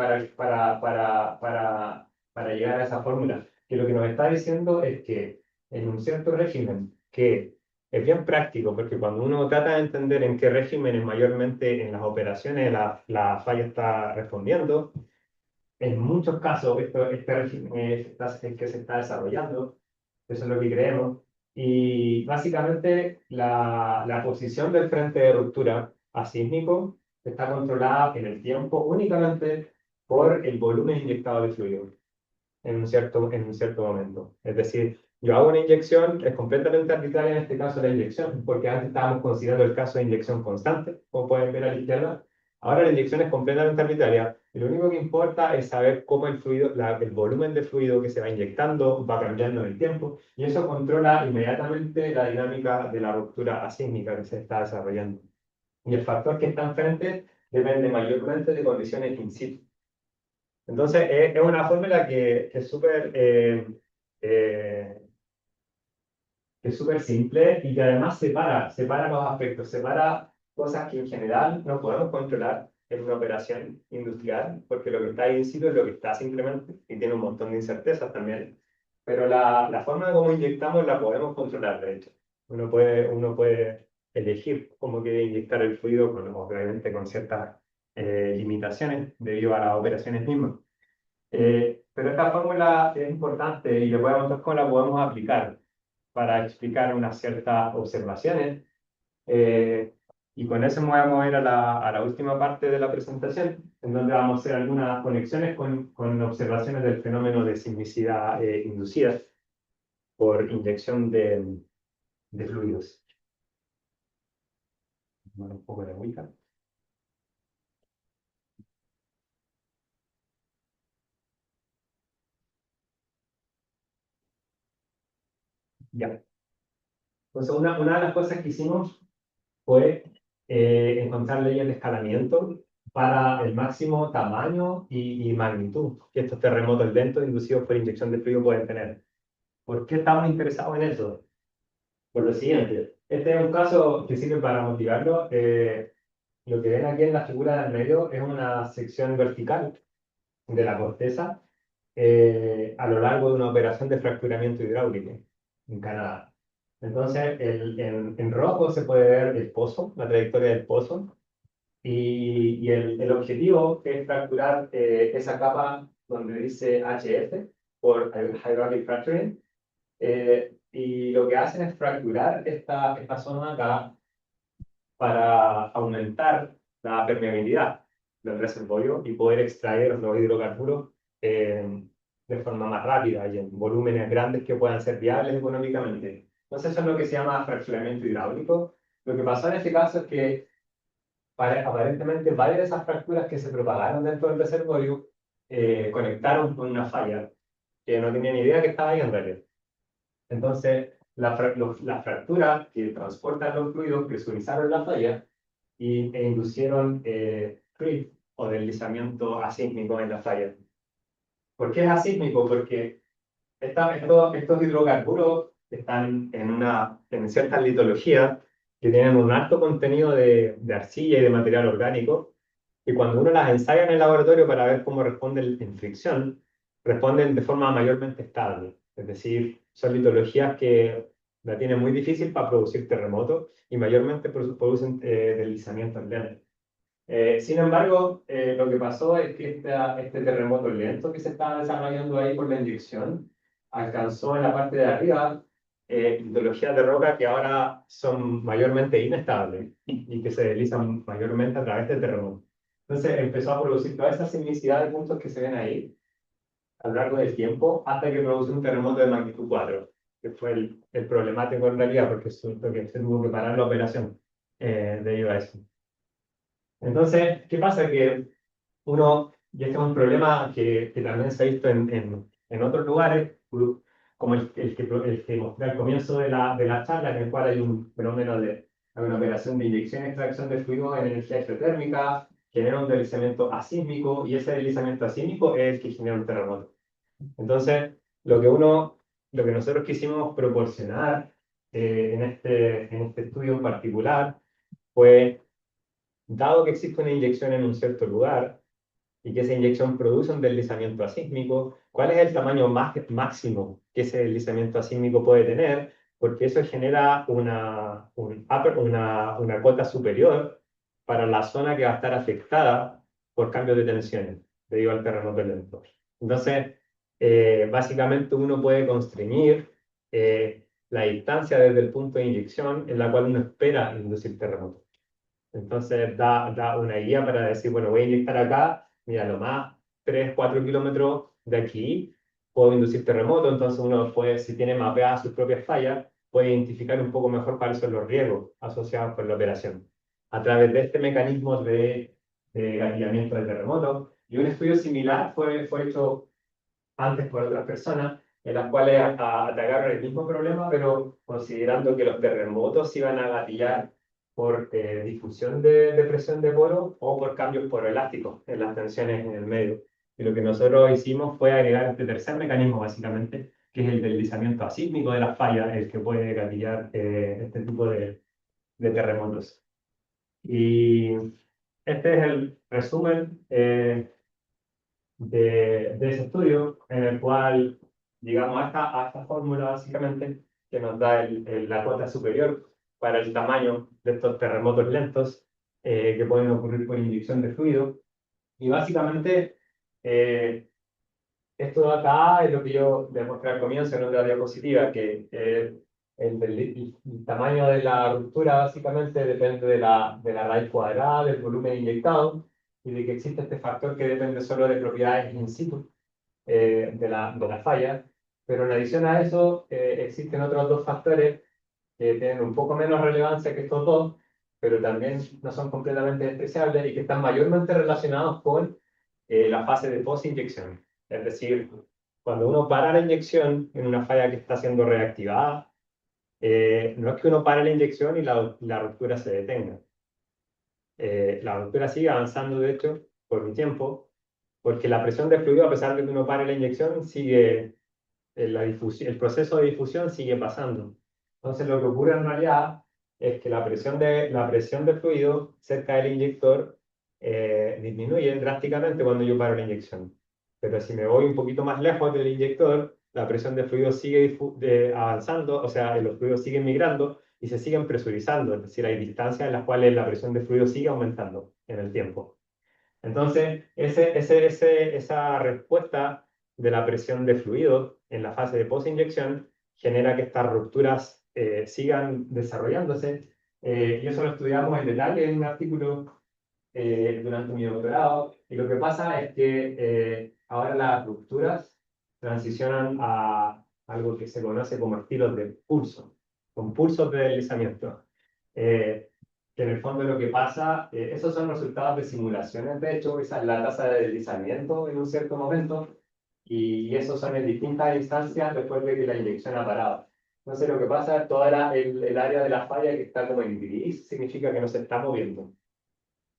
para llegar a esa fórmula. Que lo que nos está diciendo es que en un cierto régimen, que es bien práctico, porque cuando uno trata de entender en qué regímenes mayormente en las operaciones la falla está respondiendo, en muchos casos este régimen es el que se está desarrollando, eso es lo que creemos, y básicamente la posición del frente de ruptura asísmico está controlada en el tiempo únicamente por el volumen inyectado de fluido en un cierto momento. Es decir, yo hago una inyección, es completamente arbitraria en este caso la inyección, porque antes estábamos considerando el caso de inyección constante, como pueden ver a la izquierda. Ahora la inyección es completamente arbitraria y lo único que importa es saber cómo el fluido, el volumen de fluido que se va inyectando va cambiando en el tiempo y eso controla inmediatamente la dinámica de la ruptura asísmica que se está desarrollando. Y el factor que está enfrente depende mayormente de condiciones in situ. Entonces, es una fórmula que eh, es súper simple y que además separa los aspectos, separa cosas que en general no podemos controlar en una operación industrial, porque lo que está ahí in situ es lo que está simplemente, y tiene un montón de incertezas también. Pero la forma de cómo inyectamos la podemos controlar, de hecho. Uno puede elegir cómo quiere inyectar el fluido, obviamente con ciertas limitaciones debido a las operaciones mismas. Pero esta fórmula es importante y les voy a mostrar cómo la podemos aplicar para explicar unas ciertas observaciones. Eh, y con eso me voy a mover a la última parte de la presentación, en donde vamos a hacer algunas conexiones con observaciones del fenómeno de sismicidad inducida por inyección de fluidos. Un poco de agüita. Ya. Entonces, una de las cosas que hicimos fue encontrar leyes de escalamiento para el máximo tamaño y magnitud que estos terremotos lentos inducidos por inyección de fluido pueden tener. ¿Por qué estamos interesados en eso? Por lo siguiente, este es un caso que sirve para motivarlo. Lo que ven aquí en la figura del medio es una sección vertical de la corteza a lo largo de una operación de fracturamiento hidráulico en Canadá. Entonces, en rojo se puede ver el pozo, la trayectoria del pozo, y el objetivo es fracturar esa capa donde dice HF, por Hydraulic Fracturing, y lo que hacen es fracturar esta zona acá para aumentar la permeabilidad del reservorio y poder extraer los hidrocarburos de forma más rápida y en volúmenes grandes que puedan ser viables económicamente. Entonces eso es lo que se llama fracturamiento hidráulico. Lo que pasó en este caso es que aparentemente varias de esas fracturas que se propagaron dentro del reservorio conectaron con una falla que no tenían ni idea que estaba ahí en realidad. Entonces, las fracturas que transportan los fluidos presurizaron la falla e inducieron creep o deslizamiento asísmico en la falla. ¿Por qué es asísmico? Porque estos hidrocarburos están en ciertas litologías que tienen un alto contenido de arcilla y de material orgánico, y cuando uno las ensaya en el laboratorio para ver cómo responden en fricción, responden de forma mayormente estable. Es decir, son litologías que la tienen muy difícil para producir terremotos y mayormente producen deslizamientos lentos. Sin embargo, lo que pasó es que este terremoto lento que se estaba desarrollando ahí por la inyección alcanzó en la parte de arriba litologías de roca que ahora son mayormente inestables y que se deslizan mayormente a través de terremotos. Entonces empezó a producir toda esa sismicidad de puntos que se ven ahí a lo largo del tiempo hasta que produjo un terremoto de magnitud 4, que fue el problemático en realidad porque lo que se tuvo que parar la operación debido a eso. Entonces, ¿qué pasa? Que uno, y este es un problema que también se ha visto en otros lugares, como el que mostré al comienzo de la charla, en el cual hay un fenómeno hay una operación de inyección y extracción de fluidos en energía exotérmica, genera un deslizamiento asísmico, y ese deslizamiento asísmico es el que genera un terremoto. Entonces, lo que nosotros quisimos proporcionar en este estudio en particular fue, dado que existe una inyección en un cierto lugar y que esa inyección produce un deslizamiento asísmico, ¿cuál es el tamaño máximo que ese deslizamiento asísmico puede tener? Porque eso genera una cota superior para la zona que va a estar afectada por cambios de tensiones debido al terremoto lento. Entonces, básicamente uno puede constreñir la distancia desde el punto de inyección en la cual uno espera inducir terremoto. Entonces da una guía para decir, bueno, voy a inyectar acá, mira, lo más 3 4 kilómetros de aquí puedo inducir terremoto, entonces uno puede, si tiene mapeadas sus propias fallas, puede identificar un poco mejor cuáles son los riesgos asociados con la operación. A través de este mecanismo de gatillamiento de terremoto, y un estudio similar fue hecho antes por otras personas, en las cuales atacaron el mismo problema, pero considerando que los terremotos iban a gatillar por difusión de presión de poro o por cambios poroelásticos en las tensiones en el medio. Y lo que nosotros hicimos fue agregar este tercer mecanismo, básicamente, que es el deslizamiento asísmico de las fallas, el que puede gatillar este tipo de terremotos. Y este es el resumen de ese estudio, en el cual llegamos a esta fórmula básicamente que nos da la cuota superior para el tamaño de estos terremotos lentos que pueden ocurrir por inyección de fluido. Y básicamente esto de acá es lo que yo les mostré al comienzo en otra diapositiva, que el tamaño de la ruptura básicamente depende de la raíz cuadrada, del volumen inyectado, y de que existe este factor que depende solo de propiedades in situ de la falla. Pero en adición a eso, existen otros dos factores que tienen un poco menos relevancia que estos dos, pero también no son completamente despreciables y que están mayormente relacionados con la fase de post-inyección. Es decir, cuando uno para la inyección en una falla que está siendo reactivada, no es que uno pare la inyección y la ruptura se detenga. La ruptura sigue avanzando, de hecho, por un tiempo, porque la presión de fluido, a pesar de que uno pare la inyección, sigue, el proceso de difusión sigue pasando. Entonces, lo que ocurre en realidad es que la presión de fluido cerca del inyector disminuye drásticamente cuando yo paro la inyección. Pero si me voy un poquito más lejos del inyector, la presión de fluido sigue avanzando, o sea, los fluidos siguen migrando y se siguen presurizando, es decir, hay distancias en las cuales la presión de fluido sigue aumentando en el tiempo. Entonces, esa respuesta de la presión de fluido en la fase de post-inyección genera que estas rupturas sigan desarrollándose. Y eso lo estudiamos en detalle en un artículo durante mi doctorado. Y lo que pasa es que ahora las rupturas transicionan a algo que se conoce como estilos de pulso, con pulsos de deslizamiento. Que en el fondo lo que pasa, esos son resultados de simulaciones, de hecho, esa es la tasa de deslizamiento en un cierto momento, y esos son en distintas instancias después de que la inyección ha parado. Entonces lo que pasa es toda el área de la falla que está como en gris, significa que no se está moviendo.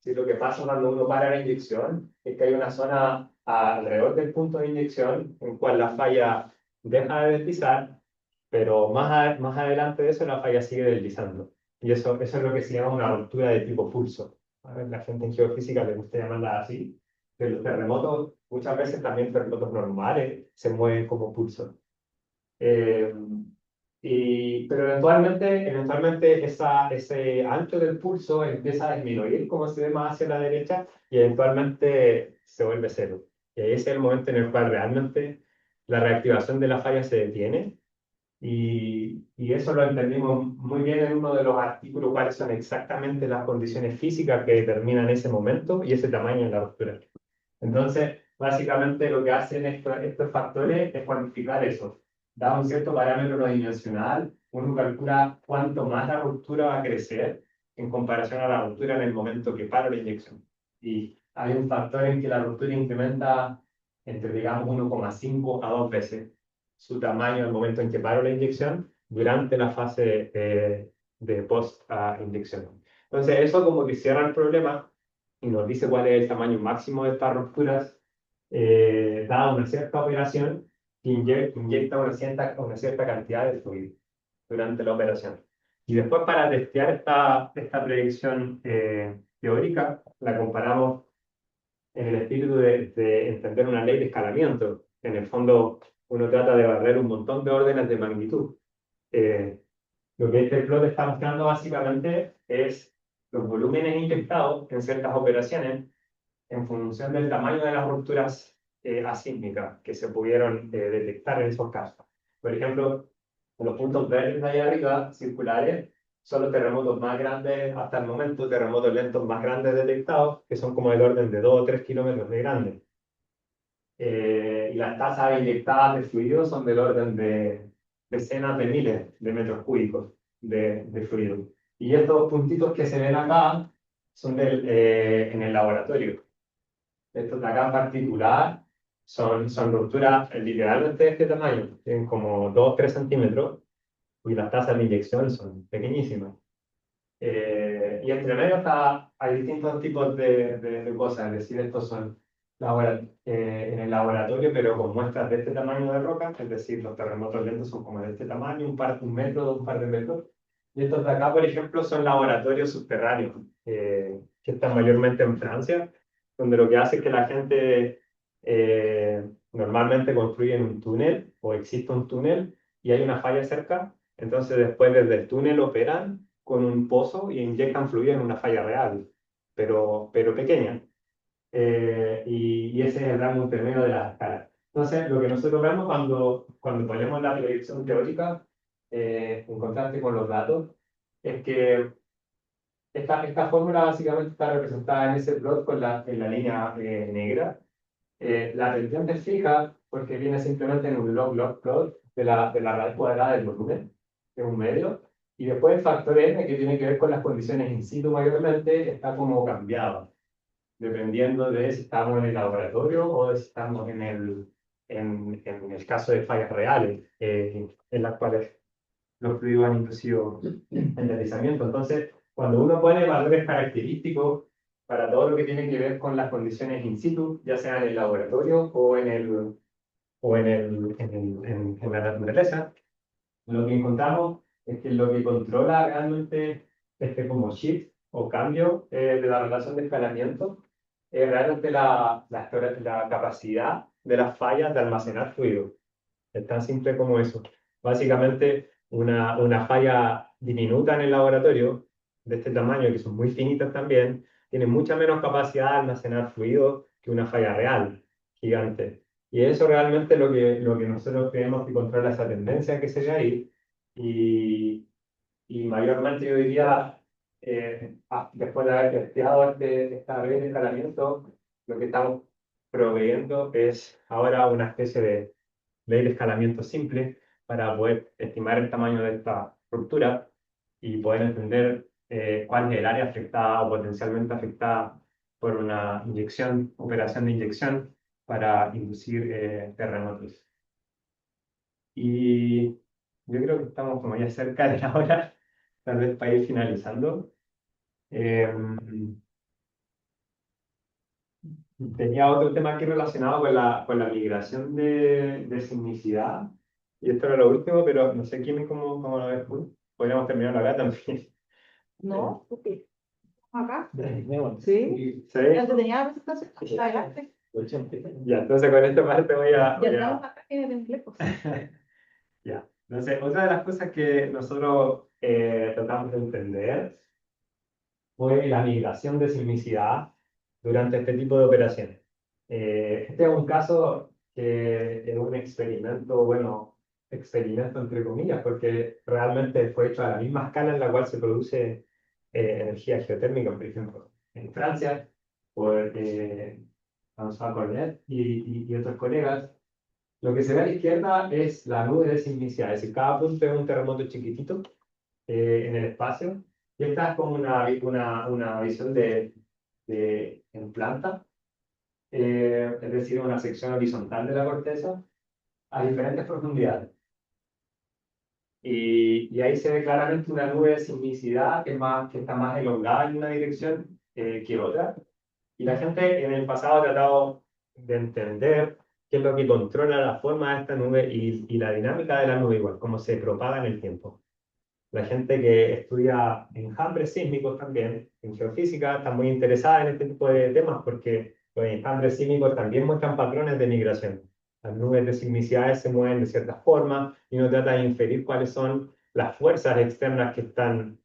Sí, lo que pasa cuando uno para la inyección es que hay una zona alrededor del punto de inyección en cual la falla deja de deslizar, pero más adelante de eso la falla sigue deslizando. Y eso es lo que se llama una ruptura de tipo pulso. a ver, la gente en geofísica le gusta llamarla así, que los terremotos, muchas veces también terremotos normales, se mueven como pulsos. Eh, pero eventualmente ese ancho del pulso empieza a disminuir como se ve más hacia la derecha y eventualmente se vuelve cero. Y ahí es el momento en el cual realmente la reactivación de la falla se detiene y eso lo entendimos muy bien en uno de los artículos, cuáles son exactamente las condiciones físicas que determinan ese momento y ese tamaño en la ruptura. Entonces, básicamente lo que hacen estos factores es cuantificar eso. Da un cierto parámetro no dimensional, uno calcula cuánto más la ruptura va a crecer en comparación a la ruptura en el momento que para la inyección. Y hay un factor en que la ruptura incrementa entre, digamos, 1,5 a 2 veces su tamaño al momento en que paro la inyección durante la fase de post-inyección. Entonces, eso como que cierra el problema y nos dice cuál es el tamaño máximo de estas rupturas, dada una cierta operación que inyecta una cierta cantidad de fluido durante la operación. Y después para testear esta predicción teórica, la comparamos en el espíritu de entender una ley de escalamiento. En el fondo, uno trata de barrer un montón de órdenes de magnitud. Eh, lo que este plot está mostrando básicamente es los volúmenes inyectados en ciertas operaciones en función del tamaño de las rupturas asísmicas que se pudieron detectar en esos casos. Por ejemplo, los puntos verdes de ahí arriba, circulares, son los terremotos más grandes hasta el momento, terremotos lentos más grandes detectados, que son como del orden de 2 o 3 kilómetros de grande. Y las tasas inyectadas de fluido son del orden de decenas de miles de metros cúbicos de fluido. Y estos puntitos que se ven acá son en el laboratorio. Estos de acá en particular son rupturas literalmente de este tamaño, tienen como 2 o 3 centímetros, y las tasas de inyección son pequeñísimas. Y entre medio hay distintos tipos de cosas, es decir, estos son en el laboratorio, pero con muestras de este tamaño de roca, es decir, los terremotos lentos son como de este tamaño, un metro, un par de metros. Y estos de acá, por ejemplo, son laboratorios subterráneos, que están mayormente en Francia, donde lo que hace es que la gente normalmente construye un túnel o existe un túnel y hay una falla cerca, entonces después desde el túnel operan con un pozo y inyectan fluido en una falla real, pero pequeña. Y ese es el rango intermedio de la escala. Entonces, lo que nosotros vemos cuando ponemos la predicción teórica en contraste con los datos, es que esta fórmula básicamente está representada en ese plot en la línea negra. La pendiente es fija porque viene simplemente en un log plot de la raíz cuadrada del volumen, que es un medio, y después el factor n, que tiene que ver con las condiciones in situ mayormente, está como cambiado, dependiendo de si estamos en el laboratorio o de si estamos en el caso de fallas reales, en las cuales los fluidos han inducido el deslizamiento. Entonces, cuando uno pone valores característicos para todo lo que tiene que ver con las condiciones in situ, ya sea en el laboratorio o en la naturaleza, lo que encontramos es que lo que controla realmente este como shift o cambio de la relación de escalamiento es realmente la capacidad de las fallas de almacenar fluido. Es tan simple como eso. Básicamente, una falla diminuta en el laboratorio, de este tamaño, que son muy finitas también, tiene mucha menos capacidad de almacenar fluido que una falla real, gigante. Y eso realmente es lo que nosotros creemos que controla esa tendencia que se ve ahí. Y, y mayormente yo diría, después de haber testeado esta red de escalamiento, lo que estamos proveyendo es ahora una especie de ley de escalamiento simple para poder estimar el tamaño de esta ruptura y poder entender cuál es el área afectada o potencialmente afectada por una operación de inyección para inducir terremotos. Y yo creo que estamos como ya cerca de la hora, tal vez para ir finalizando. Tenía otro tema aquí relacionado con la migración de sismicidad. Y esto era lo último, pero no sé quién cómo lo ves tú. Podríamos terminarlo acá también. No, ok. acá. Sí. ¿Sí? Antes tenía la presentación. Adelante. Ya, entonces con esta parte voy Ya a... estamos acá en el lejos. Ya. Entonces, otra de las cosas que nosotros tratamos de entender fue la migración de sismicidad durante este tipo de operaciones. Este es un caso que es un experimento, bueno, experimento entre comillas, porque realmente fue hecho a la misma escala en la cual se produce energía geotérmica, por ejemplo, en Francia, por François Cornet y otros colegas. Lo que se ve a la izquierda es la nube de sismicidad, es decir, cada punto es un terremoto chiquitito en el espacio. Y esta es como una visión en planta, es decir, una sección horizontal de la corteza a diferentes profundidades. Y ahí se ve claramente una nube de sismicidad que está más elongada en una dirección que otra. Y la gente en el pasado ha tratado de entender qué es lo que controla la forma de esta nube y la dinámica de la nube igual, cómo se propaga en el tiempo. La gente que estudia enjambres sísmicos también, en geofísica, está muy interesada en este tipo de temas porque los enjambres sísmicos también muestran patrones de migración. Las nubes de sismicidades se mueven de cierta forma y uno trata de inferir cuáles son las fuerzas externas que están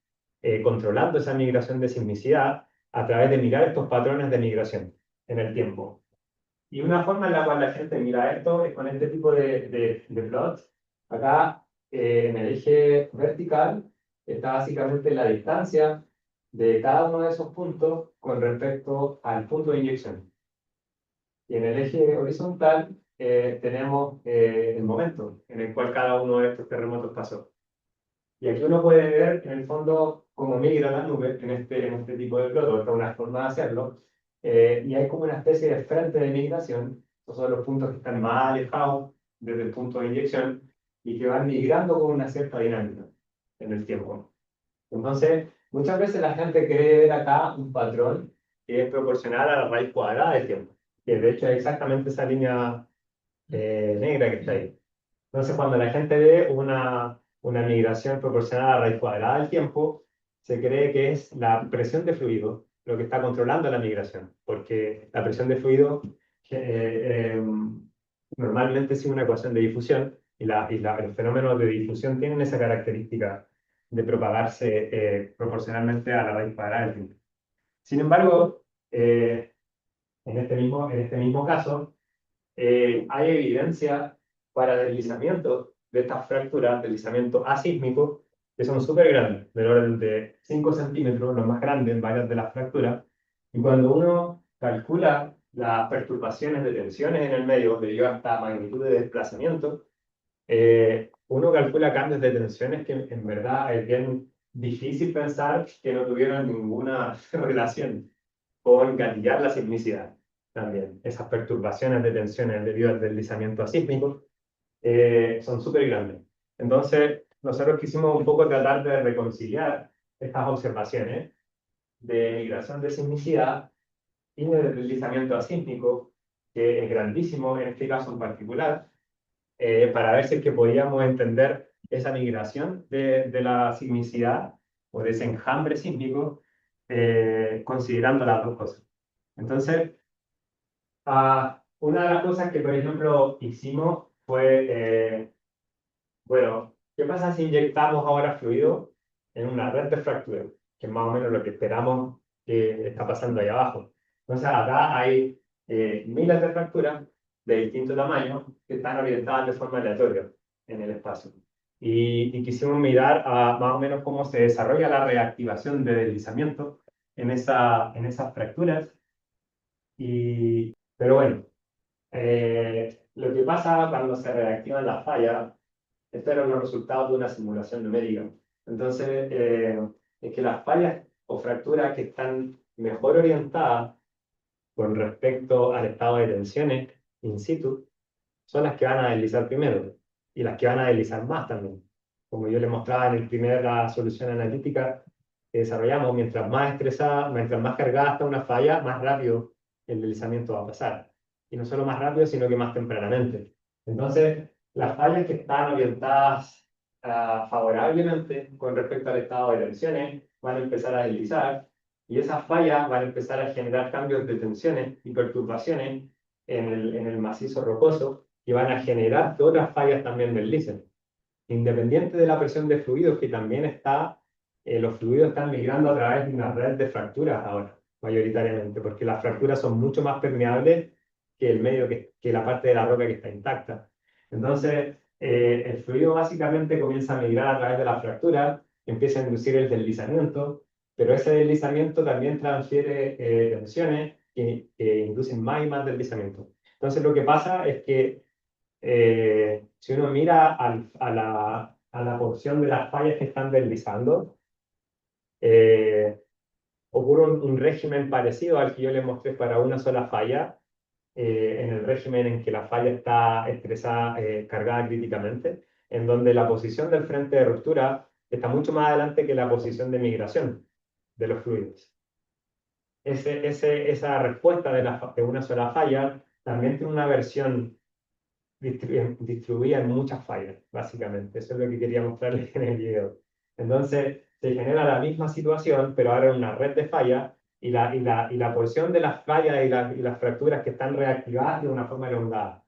controlando esa migración de sismicidad a través de mirar estos patrones de migración en el tiempo. Y una forma en la cual la gente mira esto es con este tipo de plots. Acá, en el eje vertical, está básicamente la distancia de cada uno de esos puntos con respecto al punto de inyección. Y en el eje horizontal tenemos el momento en el cual cada uno de estos terremotos pasó. Y aquí uno puede ver, en el fondo, cómo migra la nube en este tipo de plot. Esta es una forma de hacerlo. Y hay como una especie de frente de migración. Estos son los puntos que están más alejados desde el punto de inyección y que van migrando con una cierta dinámica en el tiempo. Entonces, muchas veces la gente cree ver acá un patrón que es proporcional a la raíz cuadrada del tiempo, que de hecho es exactamente esa línea negra que está ahí. Entonces, cuando la gente ve una migración proporcional a la raíz cuadrada del tiempo, se cree que es la presión de fluido lo que está controlando la migración, porque la presión de fluido normalmente es una ecuación de difusión y los fenómenos de difusión tienen esa característica de propagarse proporcionalmente a la raíz cuadrada del tiempo. Sin embargo, en este mismo caso, hay evidencia para deslizamientos de estas fracturas, deslizamientos asísmicos, que son súper grandes, del orden de 5 centímetros, los más grandes en varias de las fracturas. Y cuando uno calcula las perturbaciones de tensiones en el medio debido a esta magnitud de desplazamiento, uno calcula cambios de tensiones que en verdad es bien difícil pensar que no tuvieron ninguna relación con gatillar la sismicidad también. Esas perturbaciones de tensiones debido al deslizamiento asísmico son súper grandes. Entonces, nosotros quisimos un poco tratar de reconciliar estas observaciones de migración de sismicidad y de deslizamiento asísmico, que es grandísimo en este caso en particular, para ver si es que podíamos entender esa migración de la sismicidad o de ese enjambre sísmico, considerando las dos cosas. Entonces, una de las cosas que, por ejemplo, hicimos fue, bueno, ¿qué pasa si inyectamos ahora fluido en una red de fractura? Que es más o menos lo que esperamos que está pasando ahí abajo. Entonces, acá hay miles de fracturas de distinto tamaño que están orientadas de forma aleatoria en el espacio. Y quisimos mirar más o menos cómo se desarrolla la reactivación de deslizamiento en esas fracturas. Pero bueno, lo que pasa cuando se reactivan las fallas, estos eran los resultados de una simulación numérica. Entonces, es que las fallas o fracturas que están mejor orientadas con respecto al estado de tensiones in situ son las que van a deslizar primero y las que van a deslizar más también. Como yo les mostraba en el primera solución analítica que desarrollamos, mientras más estresada, mientras más cargada está una falla, más rápido el deslizamiento va a pasar. Y no solo más rápido, sino que más tempranamente. Entonces, las fallas que están orientadas favorablemente con respecto al estado de tensiones van a empezar a deslizar y esas fallas van a empezar a generar cambios de tensiones y perturbaciones en el macizo rocoso, que van a generar que otras fallas también deslicen. Independiente de la presión de fluidos, que también está, los fluidos están migrando a través de una red de fracturas ahora, mayoritariamente, porque las fracturas son mucho más permeables que el medio, que la parte de la roca que está intacta. Entonces, el fluido básicamente comienza a migrar a través de la fractura, empieza a inducir el deslizamiento, pero ese deslizamiento también transfiere tensiones que inducen más y más deslizamiento. Entonces, lo que pasa es que si uno mira a la porción de las fallas que están deslizando, ocurre un régimen parecido al que yo les mostré para una sola falla, en el régimen en que la falla está estresada, cargada críticamente, en donde la posición del frente de ruptura está mucho más adelante que la posición de migración de los fluidos. Esa respuesta de una sola falla también tiene una versión distribuida en muchas fallas, básicamente. Eso es lo que quería mostrarles en el video. Entonces, se genera la misma situación, pero ahora en una red de fallas, y la porción de las fallas y las fracturas que están reactivadas de una forma elongada,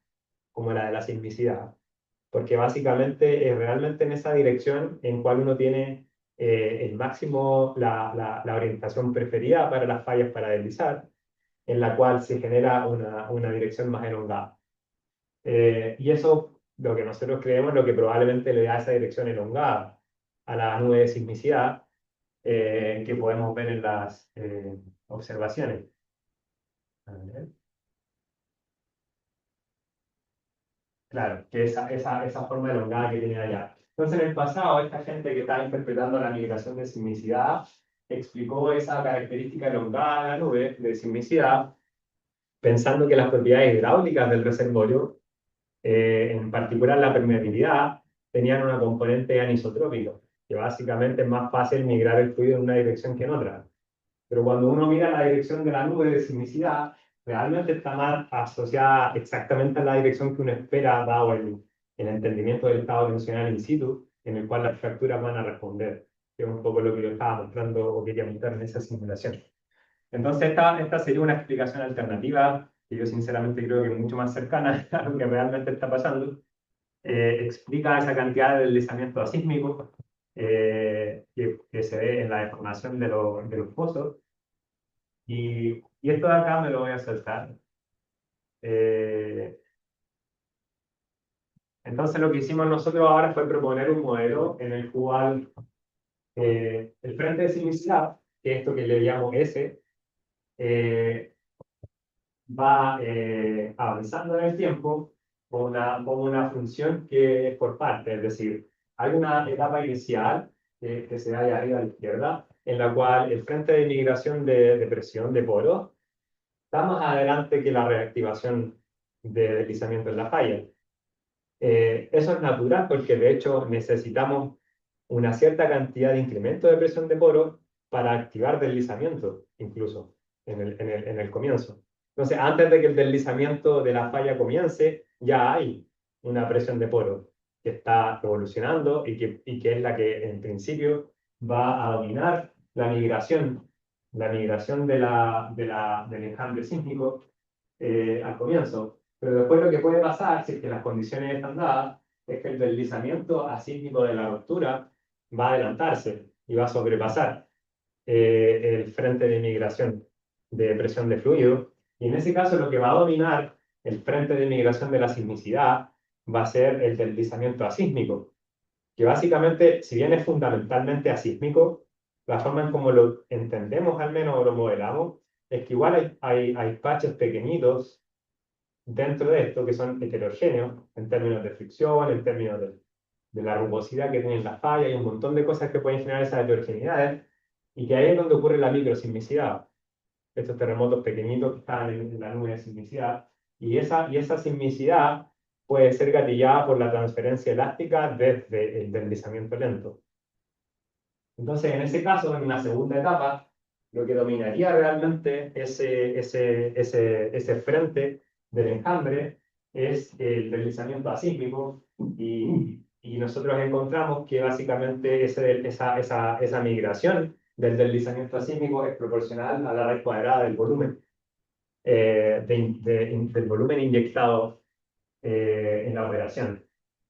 como la de la sismicidad. Porque básicamente es realmente en esa dirección en cual uno tiene el máximo, la orientación preferida para las fallas para deslizar, en la cual se genera una dirección más elongada. Y eso, lo que nosotros creemos, lo que probablemente le da esa dirección elongada a la nube de sismicidad que podemos ver en las observaciones. A ver. Claro, que esa forma elongada que tiene allá. Entonces, en el pasado, esta gente que estaba interpretando la migración de sismicidad explicó esa característica elongada de la nube de sismicidad, pensando que las propiedades hidráulicas del reservorio, en particular la permeabilidad, tenían una componente anisotrópica, que básicamente es más fácil migrar el fluido en una dirección que en otra. Pero cuando uno mira la dirección de la nube de sismicidad, realmente está más asociada exactamente a la dirección que uno espera, dado el entendimiento del estado tensional in situ, en el cual las fracturas van a responder, que es un poco lo que yo estaba mostrando o quería mostrar en esa simulación. Entonces, esta sería una explicación alternativa, que yo sinceramente creo que es mucho más cercana a lo que realmente está pasando. Explica esa cantidad de deslizamiento asísmico que se ve en la deformación de los pozos. Y esto de acá me lo voy a saltar. Eh, entonces, lo que hicimos nosotros ahora fue proponer un modelo en el cual el frente de sismicidad, que es esto que le llamo S, eh, va avanzando en el tiempo con una función que es por parte, es decir, hay una etapa inicial que se da ahí arriba a la izquierda, en la cual el frente de migración de presión de poros está más adelante que la reactivación de deslizamiento en la falla. Eso es natural porque de hecho necesitamos una cierta cantidad de incremento de presión de poro para activar deslizamiento, incluso en el comienzo. Entonces, antes de que el deslizamiento de la falla comience, ya hay una presión de poro que está evolucionando y que es la que en principio va a dominar la migración del enjambre sísmico al comienzo. Pero después lo que puede pasar, si es que las condiciones están dadas, es que el deslizamiento asísmico de la ruptura va a adelantarse y va a sobrepasar el frente de migración de presión de fluido. Y en ese caso lo que va a dominar el frente de migración de la sismicidad va a ser el deslizamiento asísmico, que básicamente, si bien es fundamentalmente asísmico, la forma en como lo entendemos al menos o lo modelamos, es que igual hay parches pequeñitos dentro de esto que son heterogéneos en términos de fricción, en términos de la rugosidad que tienen las fallas y un montón de cosas que pueden generar esas heterogeneidades, y que ahí es donde ocurre la microsismicidad, estos terremotos pequeñitos que están en la nube de sismicidad, y esa sismicidad puede ser gatillada por la transferencia elástica desde el deslizamiento lento. Entonces, en ese caso, en una segunda etapa, lo que dominaría realmente ese frente del enjambre es el deslizamiento asísmico, y nosotros encontramos que básicamente esa migración del deslizamiento sísmico es proporcional a la raíz cuadrada del volumen, del volumen inyectado en la operación.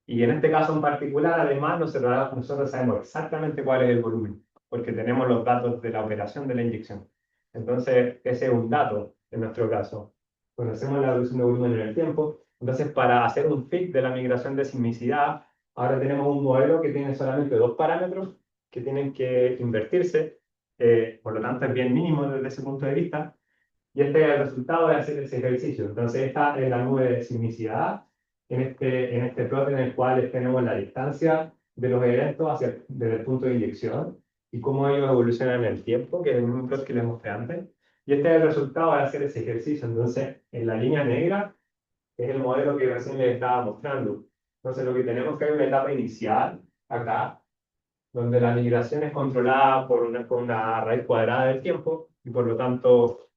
Y en este caso en particular, además, nosotros sabemos exactamente cuál es el volumen, porque tenemos los datos de la operación de la inyección. Entonces, ese es un dato en nuestro caso. Conocemos la evolución de volumen en el tiempo. Entonces, para hacer un fit de la migración de sismicidad, ahora tenemos un modelo que tiene solamente dos parámetros que tienen que invertirse. Por lo tanto, es bien mínimo desde ese punto de vista. Y este es el resultado de hacer ese ejercicio. Entonces, esta es la nube de sismicidad en este plot en el cual tenemos la distancia de los eventos desde el punto de inyección y cómo ellos evolucionan en el tiempo, que es el mismo plot que les mostré antes. Y este es el resultado de hacer ese ejercicio. Entonces, en la línea negra es el modelo que recién les estaba mostrando. Entonces, lo que tenemos que hay una etapa inicial acá, donde la migración es controlada por una raíz cuadrada del tiempo y por lo tanto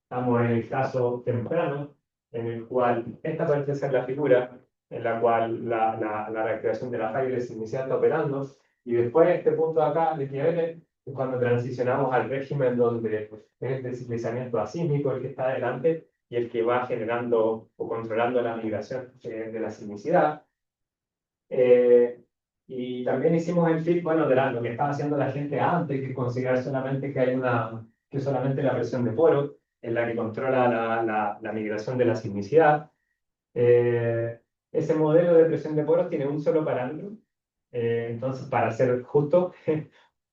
estamos en el caso temprano, en el cual esta parece ser la figura en la cual la reactivación de la falla se inicia está operando, y después este punto de acá, de niveles, es cuando transicionamos al régimen donde es el deslizamiento asísmico el que está adelante y el que va generando o controlando la migración de la sismicidad. Y también hicimos el fit, bueno, de lo que estaba haciendo la gente antes, que considerar solamente que hay que solamente la presión de poro en la que controla la migración de la sismicidad. Eh, Ese modelo de presión de poros tiene un solo parámetro. Entonces, para ser justo,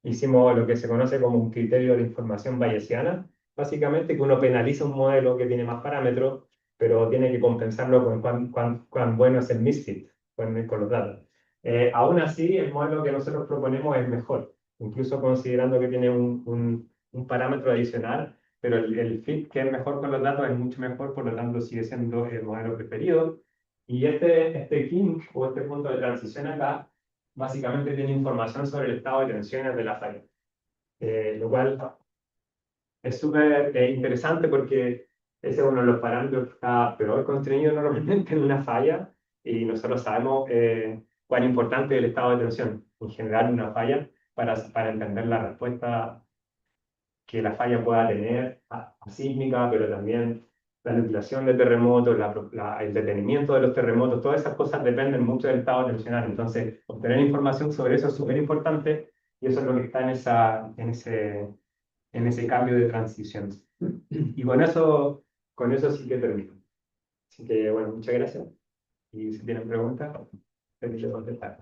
hicimos lo que se conoce como un criterio de información bayesiana. Básicamente que uno penaliza un modelo que tiene más parámetros, pero tiene que compensarlo con cuán bueno es el misfit con los datos. Aún así, el modelo que nosotros proponemos es mejor, incluso considerando que tiene un parámetro adicional, pero el fit que es mejor con los datos es mucho mejor, por lo tanto sigue siendo el modelo preferido. Y este kink o este punto de transición acá, básicamente tiene información sobre el estado de tensiones de la falla. Lo cual es súper interesante porque ese es uno de los parámetros que está peor constreñido normalmente en una falla, y nosotros sabemos cuán importante es el estado de tensión en general en una falla para entender la respuesta que la falla pueda tener sísmica, pero también la nucleación de terremotos, el detenimiento de los terremotos, todas esas cosas dependen mucho del estado tensional. Entonces, obtener información sobre eso es súper importante, y eso es lo que está en ese cambio de transición. Y con eso sí que termino. Así que, bueno, muchas gracias. Y si tienen preguntas, les quiero contestar.